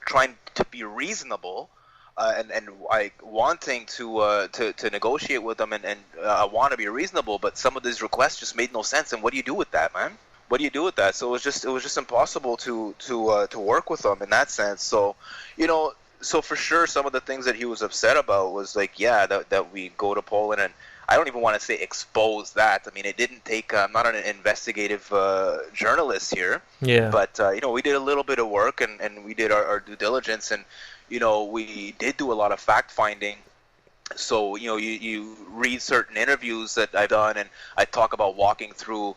trying to be reasonable and like wanting to negotiate with them and I want to be reasonable, but some of these requests just made no sense. And what do you do with that, man? What do you do with that? So it was just impossible to work with them in that sense. So, you know, so for sure some of the things that he was upset about was like, yeah, that we go to Poland, and I don't even want to say expose that. I mean, it didn't take. I'm not an investigative journalist here.
Yeah.
But you know, we did a little bit of work and we did our due diligence, and you know, we did do a lot of fact finding. So you know, you read certain interviews that I've done, and I talk about walking through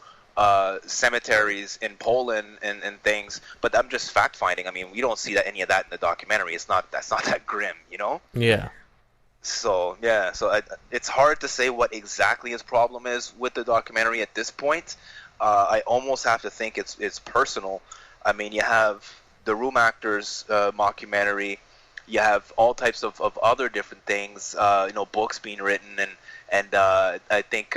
cemeteries in Poland and things, but I'm just fact finding. I mean, we don't see any of that in the documentary. That's not that grim, you know?
Yeah.
So yeah, it's hard to say what exactly his problem is with the documentary at this point. I almost have to think it's personal. I mean, you have the Room Actors mockumentary, you have all types of other different things, you know, books being written, and I think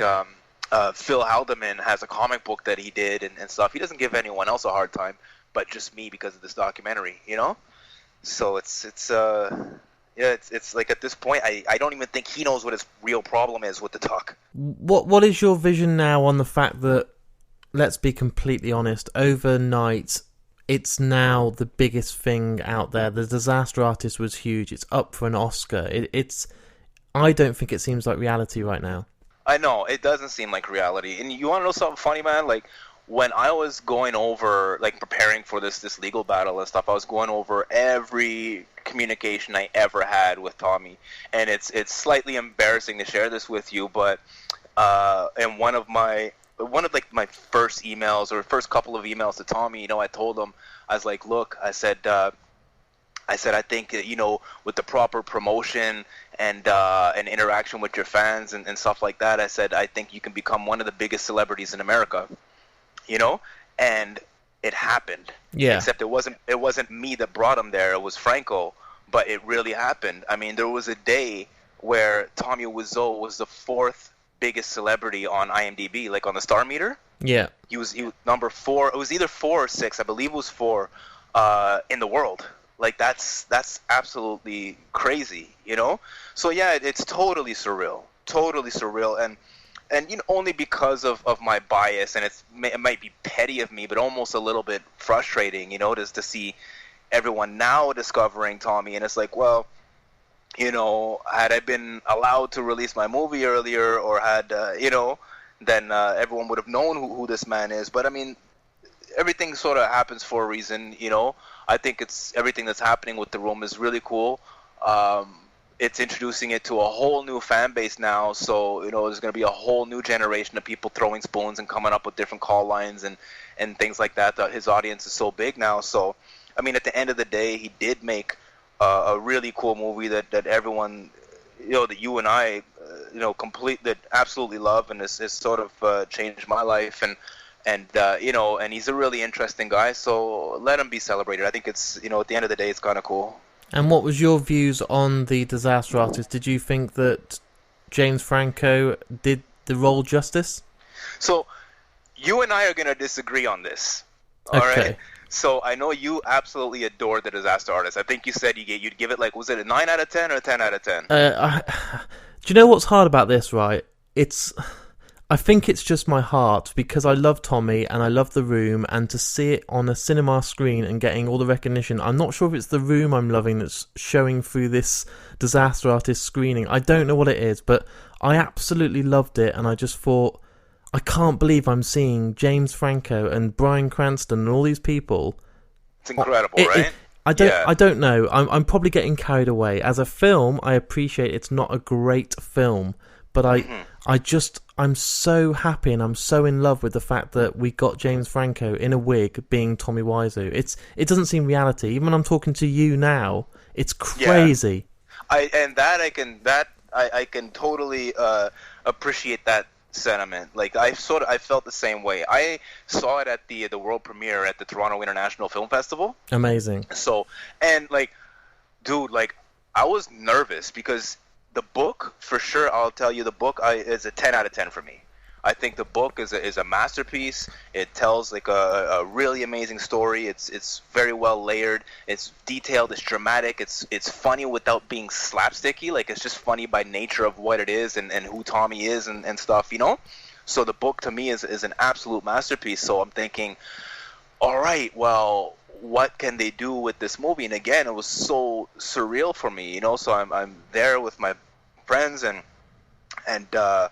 Phil Haldeman has a comic book that he did and stuff. He doesn't give anyone else a hard time, but just me because of this documentary, you know? So it's like at this point, I don't even think he knows what his real problem is with the doc.
What is your vision now on the fact that, let's be completely honest, overnight, it's now the biggest thing out there. The Disaster Artist was huge. It's up for an Oscar. I don't think it seems like reality right now.
I know, it doesn't seem like reality. And you want to know something funny, man? Like, when I was going over, like, preparing for this legal battle and stuff, I was going over every communication I ever had with Tommy. And it's slightly embarrassing to share this with you, but in one of my first emails, or first couple of emails to Tommy, you know, I told him, I was like, look, I said, I think, you know, with the proper promotion and interaction with your fans and stuff like that, I said, I think you can become one of the biggest celebrities in America, you know? And it happened.
Yeah.
Except it wasn't me that brought him there. It was Franco, but it really happened. I mean, there was a day where Tommy Wiseau was the fourth biggest celebrity on IMDb, like on the star meter.
Yeah.
He was number 4. It was either 4 or 6. I believe it was 4 in the world. Like, that's absolutely crazy, you know? So, yeah, it's totally surreal. And you know, only because of my bias, and it might be petty of me, but almost a little bit frustrating, you know, just to see everyone now discovering Tommy. And it's like, well, you know, had I been allowed to release my movie earlier, or had, you know, then everyone would have known who this man is. But, I mean, everything sort of happens for a reason, you know? I think everything that's happening with The Room is really cool. It's introducing it to a whole new fan base now, so, you know, there's going to be a whole new generation of people throwing spoons and coming up with different call lines and things like that. His audience is so big now. So, I mean, at the end of the day, he did make a really cool movie that everyone, you know, that you and I, you know, that absolutely love, and has sort of changed my life. And you know, and he's a really interesting guy, so let him be celebrated. I think it's, you know, at the end of the day, it's kind of cool.
And what was your views on the Disaster Artist? Did you think that James Franco did the role justice?
So, you and I are going to disagree on this. All right? So, I know you absolutely adore the Disaster Artist. I think you said you'd give it, like, was it a 9 out of 10 or a 10 out of 10?
Do you know what's hard about this, right? I think it's just my heart, because I love Tommy and I love The Room, and to see it on a cinema screen and getting all the recognition, I'm not sure if it's The Room I'm loving that's showing through this Disaster Artist screening. I don't know what it is, but I absolutely loved it, and I just thought, I can't believe I'm seeing James Franco and Bryan Cranston and all these people.
It's incredible, right?
I don't know. I'm probably getting carried away. As a film, I appreciate it's not a great film, but I'm so happy and I'm so in love with the fact that we got James Franco in a wig being Tommy Wiseau. It doesn't seem reality. Even when I'm talking to you now, it's crazy.
Yeah. I can totally appreciate that sentiment. Like I felt the same way. I saw it at the world premiere at the Toronto International Film Festival.
Amazing.
So, and like, dude, like I was nervous because the book, for sure, I'll tell you, the book is a 10 out of 10 for me. I think the book is a masterpiece. It tells like a really amazing story. It's very well layered. It's detailed. It's dramatic. It's funny without being slapsticky. Like it's just funny by nature of what it is and who Tommy is and stuff, you know? So the book to me is an absolute masterpiece. So I'm thinking, all right, well, what can they do with this movie? And again, it was so surreal for me, you know? So I'm there with my friends and the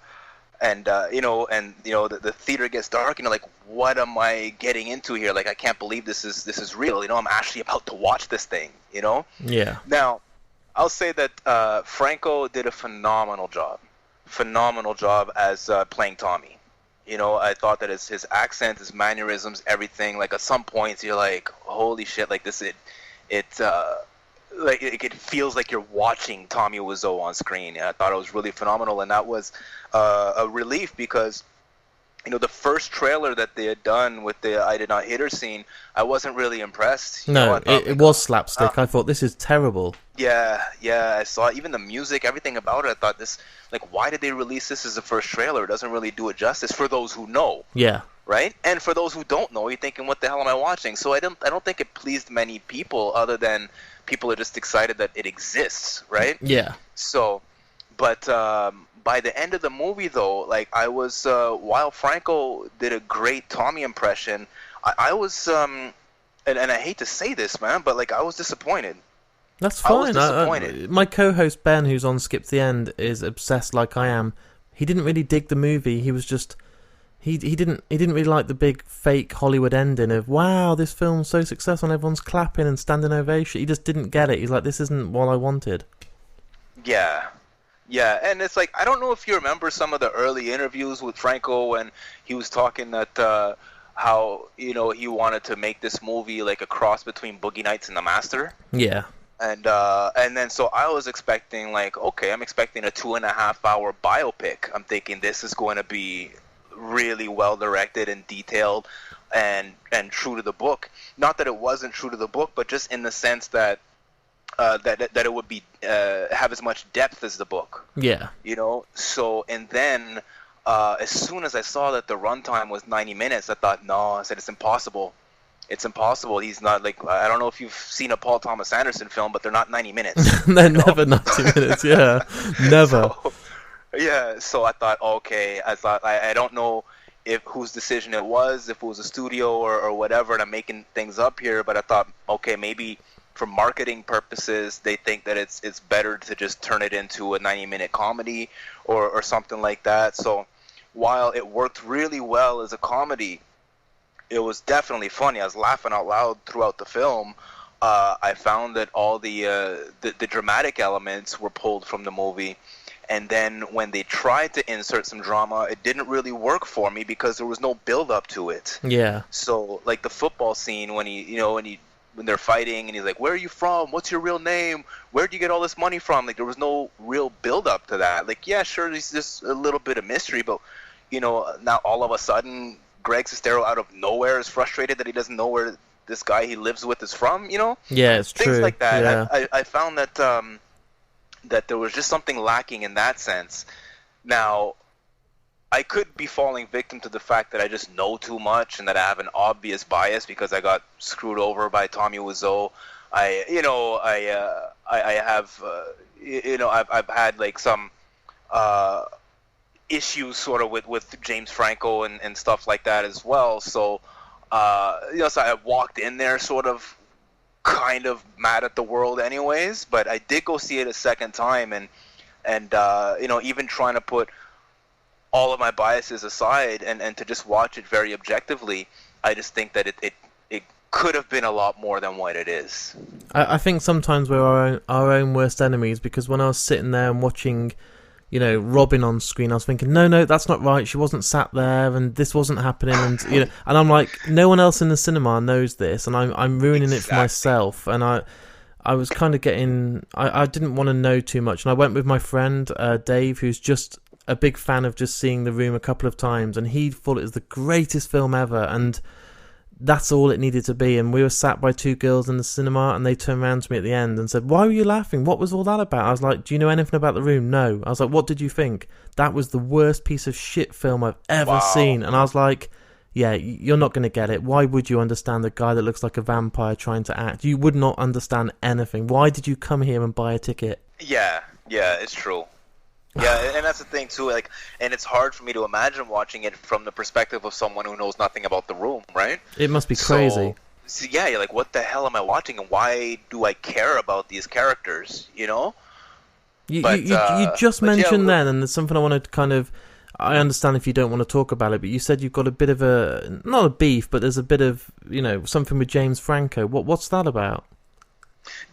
theater gets dark, and you're like, what am I getting into here? Like, I can't believe this is real. You know, I'm actually about to watch this thing, you know?
Yeah.
Now, I'll say that Franco did a phenomenal job as playing Tommy. You know, I thought that his accent, his mannerisms, everything, like at some points you're like, holy shit, like this, it feels like you're watching Tommy Wiseau on screen. And I thought it was really phenomenal, and that was a relief because, you know, the first trailer that they had done with the "I did not hit her" scene, I wasn't really impressed.
It was slapstick. I thought, this is terrible.
Yeah, I saw even the music, everything about it. I thought this, like, why did they release this as the first trailer? It doesn't really do it justice for those who know.
Yeah.
Right? And for those who don't know, you're thinking, what the hell am I watching? So I don't think it pleased many people, other than people are just excited that it exists, right?
Yeah.
So, but by the end of the movie, though, like I was, while Franco did a great Tommy impression, I was, and I hate to say this, man, but like I was disappointed.
That's fine.
I was disappointed.
My co-host Ben, who's on Skip to the End, is obsessed like I am. He didn't really dig the movie. He was just he didn't really like the big fake Hollywood ending of, wow, this film's so successful and everyone's clapping and standing ovation. He just didn't get it. He's like, this isn't what I wanted.
Yeah, and it's like, I don't know if you remember some of the early interviews with Franco when he was talking that how, you know, he wanted to make this movie like a cross between Boogie Nights and The Master.
Yeah.
And then so I was expecting, like, okay, I'm expecting a 2.5-hour biopic. I'm thinking this is going to be really well directed and detailed and true to the book. Not that it wasn't true to the book, but just in the sense that that it would be have as much depth as the book.
Yeah.
You know. So and then as soon as I saw that the runtime was 90 minutes, I thought, no. I said, it's impossible. It's impossible. He's not, like, I don't know if you've seen a Paul Thomas Anderson film, but they're not 90 minutes.
They're never 90 minutes. Yeah. Never.
So I thought, okay. I don't know if whose decision it was, if it was a studio or whatever, and I'm making things up here, but I thought, okay, maybe for marketing purposes, they think that it's better to just turn it into a 90-minute comedy or something like that. So while it worked really well as a comedy, it was definitely funny. I was laughing out loud throughout the film. I found that all the dramatic elements were pulled from the movie, and then when they tried to insert some drama, it didn't really work for me because there was no build up to it.
Yeah.
So, like the football scene when when they're fighting and he's like, "Where are you from? What's your real name? Where do you get all this money from?" Like, there was no real build up to that. Like, yeah, sure, there's just a little bit of mystery, but now all of a sudden, Greg Sestero out of nowhere is frustrated that he doesn't know where this guy he lives with is from,
Yeah, it's
things
true.
like that.
Yeah.
I found that that there was just something lacking in that sense. Now, I could be falling victim to the fact that I just know too much and that I have an obvious bias because I got screwed over by Tommy Wiseau. I've had like some issues sort of with James Franco and stuff like that as well. So, so I walked in there sort of kind of mad at the world anyways, but I did go see it a second time and even trying to put all of my biases aside and to just watch it very objectively, I just think that it could have been a lot more than what it is.
I think sometimes we're our own worst enemies, because when I was sitting there and watching Robin on screen, I was thinking, no, that's not right. She wasn't sat there, and this wasn't happening, and and I'm like, no one else in the cinema knows this, and I'm ruining it for myself, and I was kind of getting, I didn't want to know too much, and I went with my friend Dave, who's just a big fan of just seeing The Room a couple of times, and he thought it was the greatest film ever, and that's all it needed to be. And we were sat by two girls in the cinema, and they turned around to me at the end and said, "Why were you laughing? What was all that about?" I was like, "Do you know anything about The Room?" No. I was like, "What did you think?" "That was the worst piece of shit film I've ever seen." And I was like, yeah, you're not going to get it. Why would you understand a guy that looks like a vampire trying to act? You would not understand anything. Why did you come here and buy a ticket?
Yeah, it's true. Yeah, and that's the thing too. Like, and it's hard for me to imagine watching it from the perspective of someone who knows nothing about The Room, right?
It must be crazy.
So yeah, you're like, what the hell am I watching, and why do I care about these characters? You
just mentioned then, and there's something I want to kind of. I understand if you don't want to talk about it, but you said you've got a bit of not a beef, but there's a bit of something with James Franco. What's that about?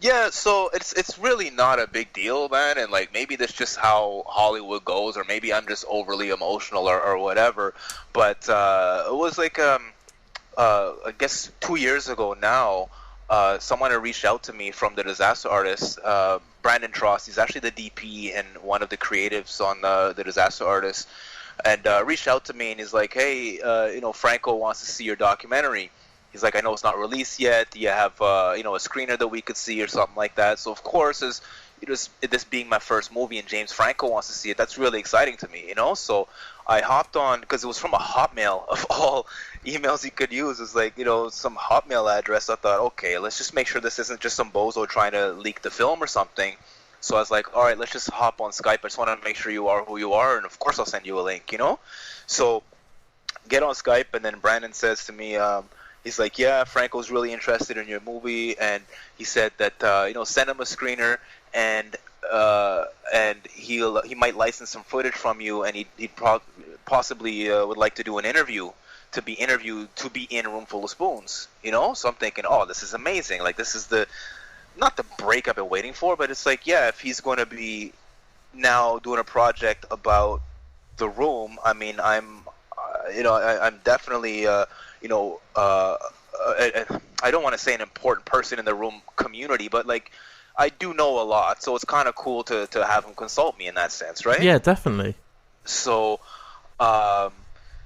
Yeah, so it's really not a big deal, man, and like maybe that's just how Hollywood goes, or maybe I'm just overly emotional or whatever. But it was like I guess 2 years ago now, someone had reached out to me from the Disaster Artist, Brandon Trost. He's actually the DP and one of the creatives on the Disaster Artist, and reached out to me and he's like, "Hey, Franco wants to see your documentary." He's like, "I know it's not released yet. Do you have a screener that we could see or something like that?" So of course, as this being my first movie and James Franco wants to see it, that's really exciting to me, So I hopped on, because it was from a Hotmail of all emails you could use. It's like, some Hotmail address. I thought, okay, let's just make sure this isn't just some bozo trying to leak the film or something. So I was like, all right, let's just hop on Skype. I just want to make sure you are who you are, and of course I'll send you a link, So get on Skype, and then Brandon says to me, he's like, "Yeah, Franco's really interested in your movie," and he said that send him a screener, and he might license some footage from you, and he'd possibly would like to do an interview to be in a Room Full of Spoons, So I'm thinking, oh, this is amazing. Like, this is not the break I've been waiting for, but it's like, yeah, if he's going to be now doing a project about The Room, I mean, I'm definitely I don't want to say an important person in the Room community, but like, I do know a lot, so it's kind of cool to have him consult me in that sense, right?
Yeah, definitely.
So,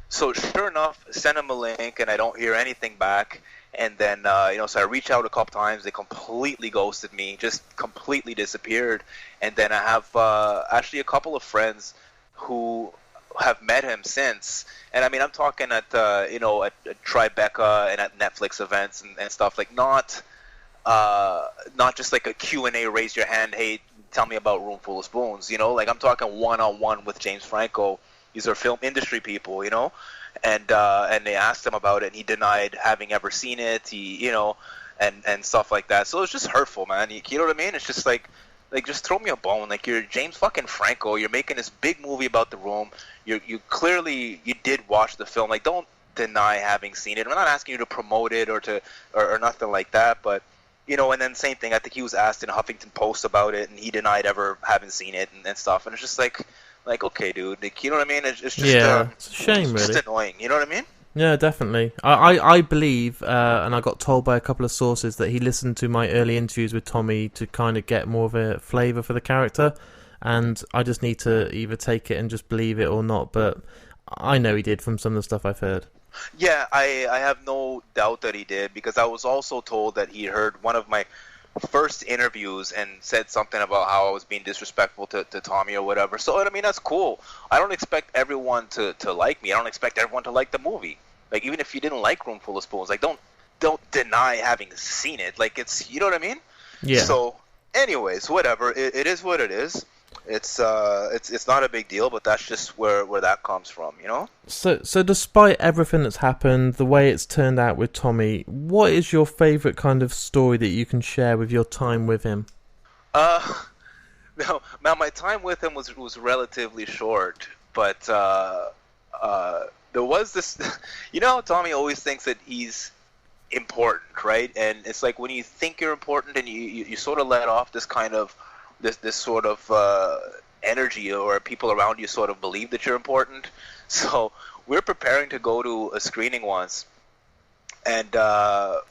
so sure enough, send him a link, and I don't hear anything back. And then, so I reach out a couple times. They completely ghosted me, just completely disappeared. And then I have actually a couple of friends who have met him since. And I mean, I'm talking at Tribeca and at Netflix events and stuff, like not just like a Q&A, raise your hand, hey, tell me about Room Full of Spoons, like I'm talking one-on-one with James Franco. These are film industry people, and they asked him about it, and he denied having ever seen it, and stuff like that. So it's just hurtful, man. You know what I mean? It's just like just throw me a bone. Like, you're James fucking Franco. You're making this big movie about The Room. You clearly did watch the film. Like, don't deny having seen it. I'm not asking you to promote it or nothing like that, but and then same thing. I think he was asked in Huffington Post about it, and he denied ever having seen it and stuff. And it's just like okay, dude. Like, you know what I mean? It's just
it's a shame, really.
It's just annoying. You know what I mean?
Yeah, definitely. I believe, and I got told by a couple of sources that he listened to my early interviews with Tommy to kind of get more of a flavour for the character, and I just need to either take it and just believe it or not, but I know he did from some of the stuff I've heard.
Yeah, I have no doubt that he did, because I was also told that he heard one of my first interviews and said something about how I was being disrespectful to Tommy or whatever. So, I mean, that's cool. I don't expect everyone to like me. I don't expect everyone to like the movie. Like, even if you didn't like Room Full of Spoons, like, don't deny having seen it. Like, it's, you know what I mean?
Yeah.
So, anyways, whatever. It is what it is. It's not a big deal, but that's just where that comes from,
So despite everything that's happened, the way it's turned out with Tommy, what is your favourite kind of story that you can share with your time with him?
Now my time with him was relatively short, but there was this, Tommy always thinks that he's important, right? And it's like, when you think you're important and you sort of let off this kind of this sort of energy or people around you sort of believe that you're important. So we're preparing to go to a screening once, and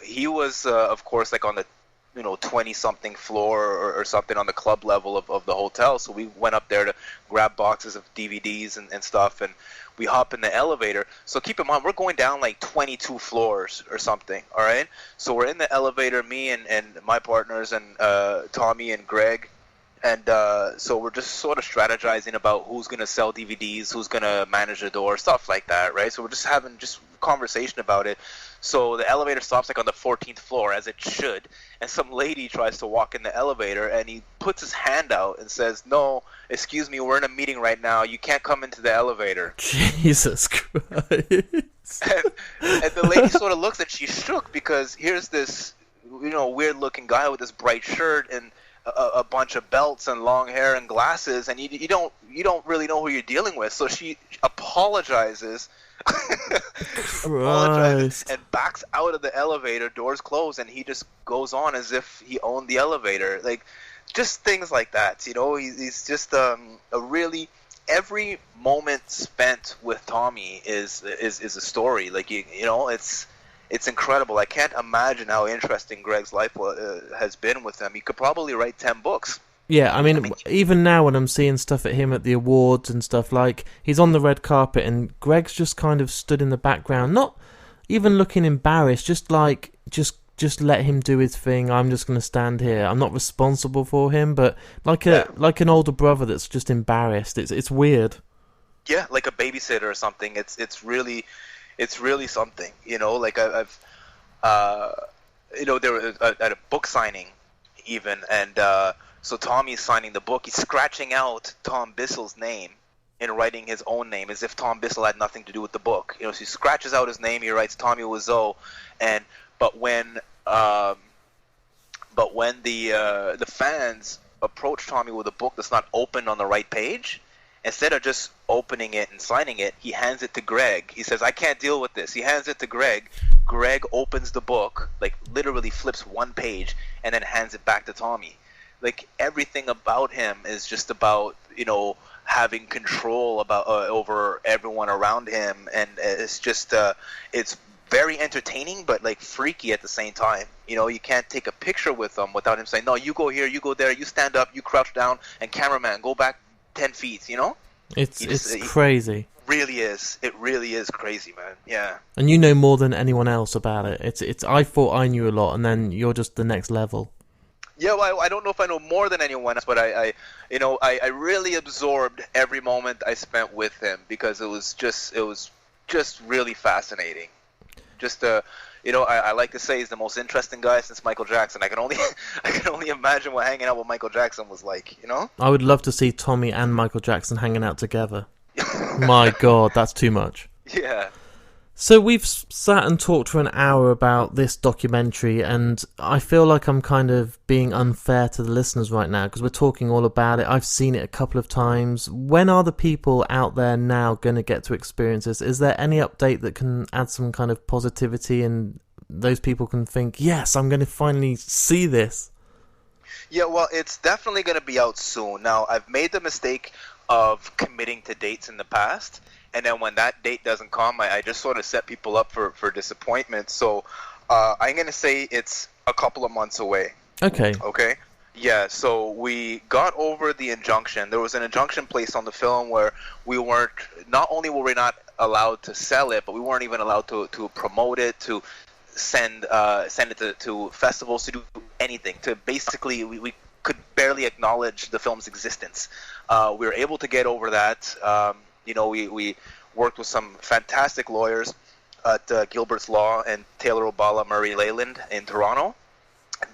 he was, of course, like on the 20-something floor or something on the club level of the hotel. So we went up there to grab boxes of DVDs and stuff, and we hop in the elevator. So keep in mind, we're going down like 22 floors or something, all right? So we're in the elevator, me and my partners and Tommy and Greg, and so we're just sort of strategizing about who's going to sell DVDs, who's going to manage the door, stuff like that, right? So we're just having conversation about it. So the elevator stops like on the 14th floor, as it should, and some lady tries to walk in the elevator, and he puts his hand out and says, "No, excuse me, we're in a meeting right now. You can't come into the elevator."
Jesus Christ.
And the lady sort of looks, and she's shook, because here's this weird-looking guy with this bright shirt and a bunch of belts and long hair and glasses, and you don't really know who you're dealing with. So she apologizes. Apologizes and backs out of the elevator, doors close, and he just goes on as if he owned the elevator. Like, just things like that, he's just a really, every moment spent with Tommy is a story. Like, it's incredible. I can't imagine how interesting Greg's life has been with him. He could probably write 10 books.
Yeah, I mean, even now when I'm seeing stuff at him at the awards and stuff, like, he's on the red carpet and Greg's just kind of stood in the background, not even looking embarrassed, just like, just let him do his thing. I'm just going to stand here. I'm not responsible for him, but like an older brother that's just embarrassed. It's weird.
Yeah, like a babysitter or something. It's really something. Like I've there was at a book signing even, and so Tommy's signing the book. He's scratching out Tom Bissell's name and writing his own name as if Tom Bissell had nothing to do with the book. So he scratches out his name. He writes Tommy Wiseau, but when the fans approach Tommy with a book that's not opened on the right page, instead of just opening it and signing it, he hands it to Greg. He says, "I can't deal with this." He hands it to Greg. Greg opens the book, like literally flips one page, and then hands it back to Tommy. Like, everything about him is just about, having control about over everyone around him, and it's just it's very entertaining, but like freaky at the same time. You can't take a picture with him without him saying, "No, you go here, you go there, you stand up, you crouch down, and cameraman, go back 10 feet."
It's crazy.
It really is crazy, man. Yeah.
And you know more than anyone else about it. It's I thought I knew a lot, and then you're just the next level.
Yeah, well, I don't know if I know more than anyone else, but I really absorbed every moment I spent with him, because it was just really fascinating. Just I like to say he's the most interesting guy since Michael Jackson. I can only imagine what hanging out with Michael Jackson was like.
I would love to see Tommy and Michael Jackson hanging out together. My God, that's too much.
Yeah.
So we've sat and talked for an hour about this documentary, and I feel like I'm kind of being unfair to the listeners right now, because we're talking all about it. I've seen it a couple of times. When are the people out there now going to get to experience this? Is there any update that can add some kind of positivity, and those people can think, yes, I'm going to finally see this?
Yeah, well, it's definitely going to be out soon. Now, I've made the mistake of committing to dates in the past, and then when that date doesn't come, I just sort of set people up for disappointment. So I'm going to say it's a couple of months away.
Okay.
Yeah, so we got over the injunction. There was an injunction placed on the film where not only were we not allowed to sell it, but we weren't even allowed to promote it, to send it to festivals, to do anything. To basically, we could barely acknowledge the film's existence. We were able to get over that. We worked with some fantastic lawyers at Gilbert's Law and Taylor Obala Murray Leyland in Toronto.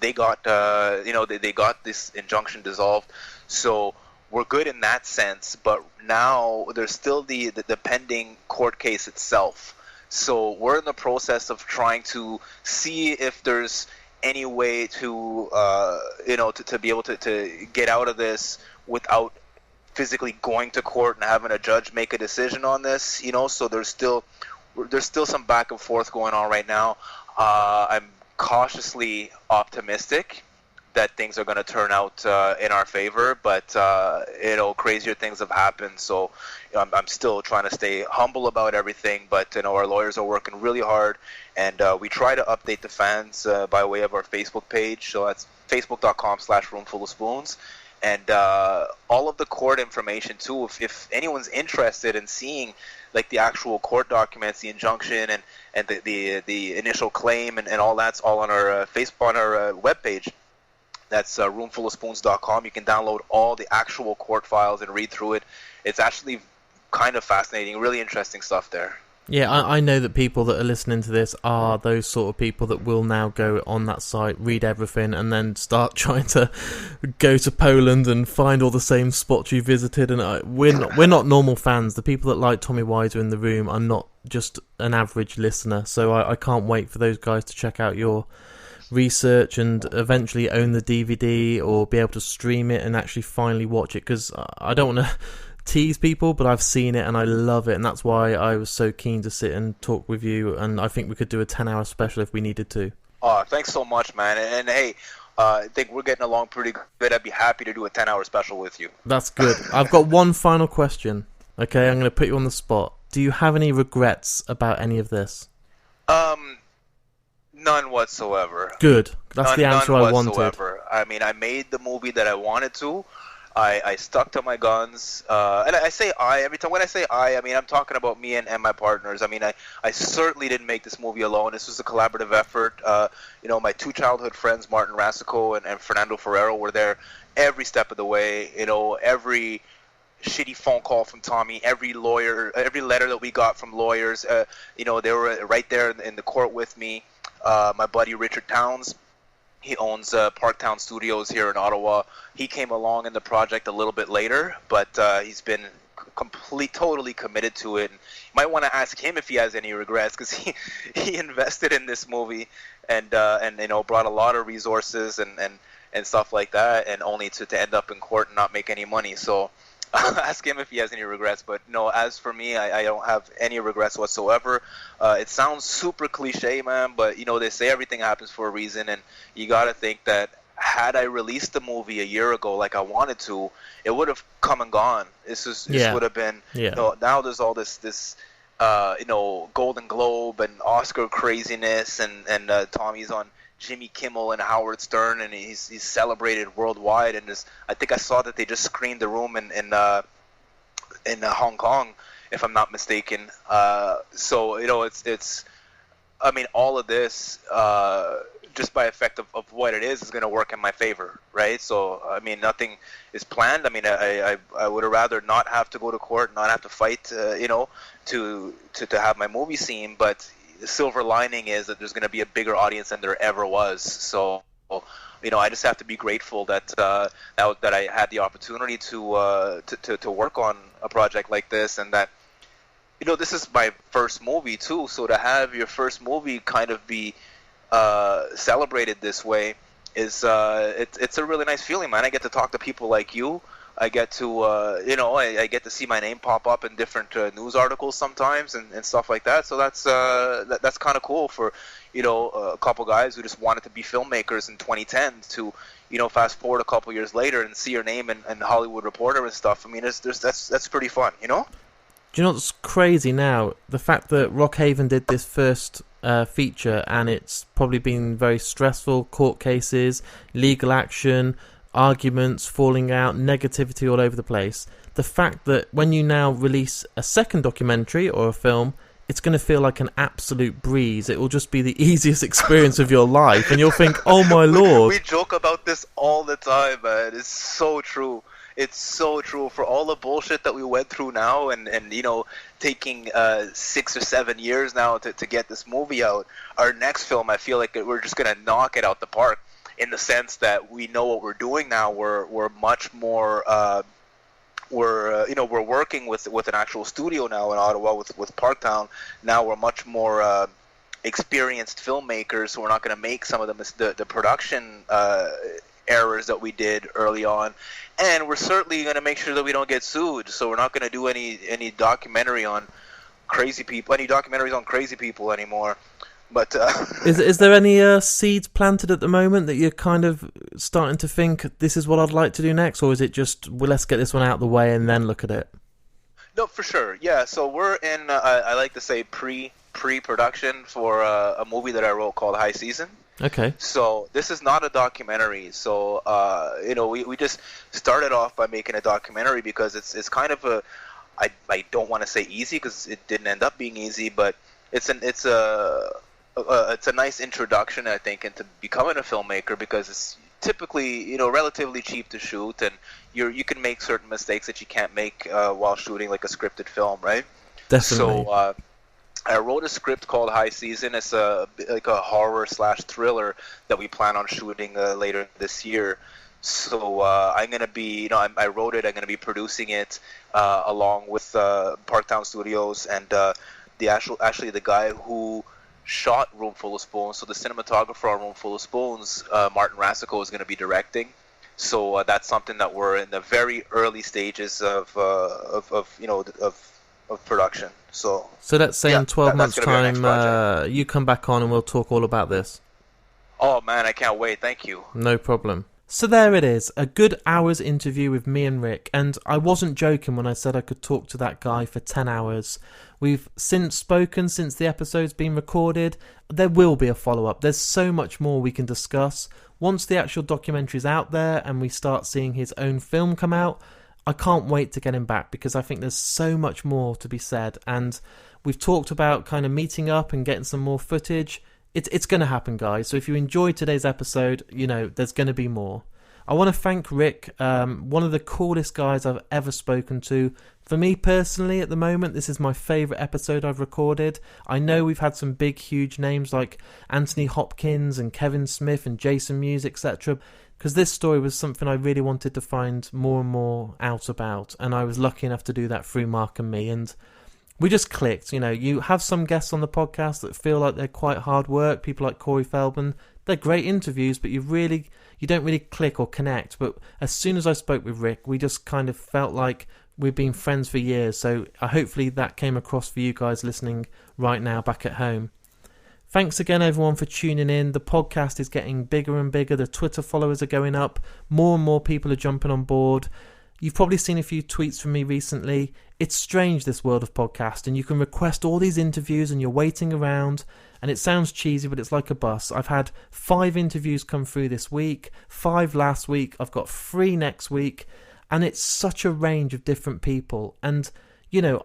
They got they got this injunction dissolved, so we're good in that sense. But now there's still the pending court case itself. So we're in the process of trying to see if there's any way to to be able to get out of this without physically going to court and having a judge make a decision on this. So there's still some back and forth going on right now. I'm cautiously optimistic, that things are going to turn out in our favor, but crazier things have happened. So I'm still trying to stay humble about everything, but our lawyers are working really hard, and we try to update the fans by way of our Facebook page. So that's facebook.com/roomfullofspoons. And all of the court information too. If anyone's interested in seeing like the actual court documents, the injunction, and the initial claim, and all that's all on our Facebook, on our webpage. That's roomfullofspoons.com. You can download all the actual court files and read through it. It's actually kind of fascinating, really interesting stuff there.
Yeah, I know that people that are listening to this are those sort of people that will now go on that site, read everything, and then start trying to go to Poland and find all the same spots you visited. And we're not normal fans. The people that like Tommy Wiseau in the room are not just an average listener. So I can't wait for those guys to check out your research and eventually own the DVD or be able to stream it and actually finally watch it, because I don't want to tease people, but I've seen it and I love it, and that's why I was so keen to sit and talk with you, and I think we could do a 10-hour special if we needed to.
Oh, thanks so much, man. And hey, I think we're getting along pretty good. I'd be happy to do a 10-hour special with you.
That's good. I've got one final question. Okay, I'm going to put you on the spot. Do you have any regrets about any of this?
None whatsoever.
Good. That's the answer I wanted.
Whatsoever. I mean, I made the movie that I wanted to. I stuck to my guns, and I say every time when I say I mean I'm talking about me and my partners. I mean I certainly didn't make this movie alone. This was a collaborative effort. My two childhood friends, Martin Rasico and Fernando Ferrero, were there every step of the way. Every shitty phone call from Tommy, every letter that we got from lawyers, they were right there in the court with me. My buddy Richard Towns, he owns Parktown Studios here in Ottawa. He came along in the project a little bit later, but he's been totally committed to it. And you might want to ask him if he has any regrets, because he invested in this movie and brought a lot of resources and stuff like that, and only to end up in court and not make any money. So ask him if he has any regrets. But no, as for me, I don't have any regrets whatsoever. It sounds super cliche, man, but they say everything happens for a reason, and you got to think that had I released the movie a year ago like I wanted to, it would have come and gone. This would have been now there's all this Golden Globe and Oscar craziness, and Tommy's on Jimmy Kimmel and Howard Stern, and he's celebrated worldwide. And I think I saw that they just screened The Room in Hong Kong, if I'm not mistaken. So it's I mean, all of this just by effect of what it is going to work in my favor, right? So I mean, nothing is planned. I mean, I would have rather not have to go to court, not have to fight, to have my movie seen, but the silver lining is that there's going to be a bigger audience than there ever was. So, I just have to be grateful that I had the opportunity to work on a project like this, and that this is my first movie too. So to have your first movie kind of be celebrated this way is it's a really nice feeling, man. I get to talk to people like you. I get to, I get to see my name pop up in different news articles sometimes and stuff like that. So that's kind of cool for, a couple guys who just wanted to be filmmakers in 2010 to, fast forward a couple years later and see your name in Hollywood Reporter and stuff. I mean, that's pretty fun,
Do you know what's crazy now? The fact that Rockhaven did this first feature, and it's probably been very stressful, court cases, legal action, arguments, falling out, negativity all over the place. The fact that when you now release a second documentary or a film, it's going to feel like an absolute breeze. It will just be the easiest experience of your life, and you'll think, oh my lord.
We joke about this all the time, man. It's so true. It's so true. For all the bullshit that we went through now, and taking 6 or 7 years now to get this movie out, our next film, I feel like we're just going to knock it out the park, in the sense that we know what we're doing now. We're much more we're working with an actual studio now in Ottawa with Parktown. Now we're much more experienced filmmakers, so we're not going to make some of the production errors that we did early on, and we're certainly going to make sure that we don't get sued. So we're not going to do any documentaries on crazy people anymore. But
Is there any seeds planted at the moment that you're kind of starting to think this is what I'd like to do next, or is it just, well, let's get this one out of the way and then look at it?
No, for sure. Yeah, so we're in, I like to say pre-production for a movie that I wrote called High Season.
Okay.
So this is not a documentary. So, we just started off by making a documentary because it's kind of I don't want to say easy because it didn't end up being easy, but it's a nice introduction, I think, into becoming a filmmaker because it's typically, relatively cheap to shoot, and you can make certain mistakes that you can't make while shooting like a scripted film, right?
Definitely.
So I wrote a script called High Season. It's a horror / thriller that we plan on shooting later this year. So I'm gonna be, I wrote it. I'm gonna be producing it along with Parktown Studios and actually the guy who shot Room Full of Spoons. So the cinematographer on Room Full of Spoons, Martin Rasico, is going to be directing. So that's something that we're in the very early stages of production. So
let's say in 12 months' time, you come back on and we'll talk all about this.
Oh man, I can't wait. Thank you.
No problem. So there it is, a good hour's interview with me and Rick, and I wasn't joking when I said I could talk to that guy for 10 hours. We've since spoken since the episode's been recorded. There will be a follow-up. There's so much more we can discuss. Once the actual documentary's out there and we start seeing his own film come out, I can't wait to get him back because I think there's so much more to be said. And we've talked about kind of meeting up and getting some more footage. It's going to happen, guys. So if you enjoyed today's episode, there's going to be more. I want to thank Rick, one of the coolest guys I've ever spoken to. For me personally, at the moment, this is my favourite episode I've recorded. I know we've had some big, huge names like Anthony Hopkins and Kevin Smith and Jason Mewes, etc. Because this story was something I really wanted to find more and more out about. And I was lucky enough to do that through Mark and me. And we just clicked. You have some guests on the podcast that feel like they're quite hard work. People like Corey Feldman. They're great interviews, but you don't really click or connect. But as soon as I spoke with Rick, we just kind of felt like we've been friends for years. So hopefully that came across for you guys listening right now back at home. Thanks again, everyone, for tuning in. The podcast is getting bigger and bigger. The Twitter followers are going up. More and more people are jumping on board. You've probably seen a few tweets from me recently. It's strange, this world of podcast, and you can request all these interviews and you're waiting around, and it sounds cheesy, but it's like a bus. I've had 5 interviews come through this week, 5 last week, I've got 3 next week, and it's such a range of different people. And,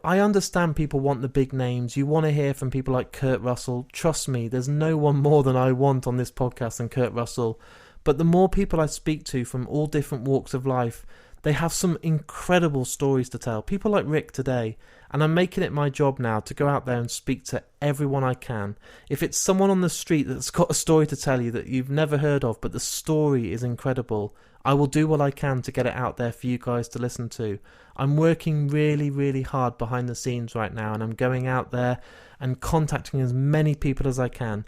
I understand people want the big names. You want to hear from people like Kurt Russell. Trust me, there's no one more than I want on this podcast than Kurt Russell. But the more people I speak to from all different walks of life, they have some incredible stories to tell. People like Rick today. And I'm making it my job now to go out there and speak to everyone I can. If it's someone on the street that's got a story to tell you that you've never heard of, but the story is incredible, I will do what I can to get it out there for you guys to listen to. I'm working really, really hard behind the scenes right now, and I'm going out there and contacting as many people as I can.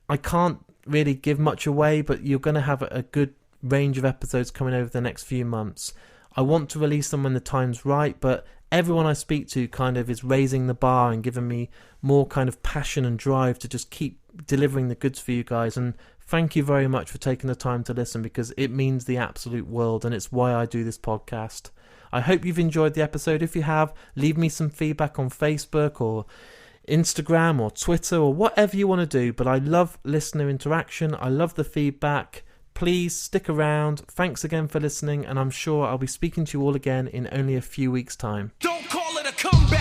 I can't really give much away, but you're going to have a good range of episodes coming over the next few months. I want to release them when the time's right, but everyone I speak to kind of is raising the bar and giving me more kind of passion and drive to just keep delivering the goods for you guys. And thank you very much for taking the time to listen, because it means the absolute world, and it's why I do this podcast. I hope you've enjoyed the episode. If you have, leave me some feedback on Facebook or Instagram or Twitter or whatever you want to do. But I love listener interaction. I love the feedback. Please stick around. Thanks again for listening, and I'm sure I'll be speaking to you all again in only a few weeks' time.
Don't call it a comeback.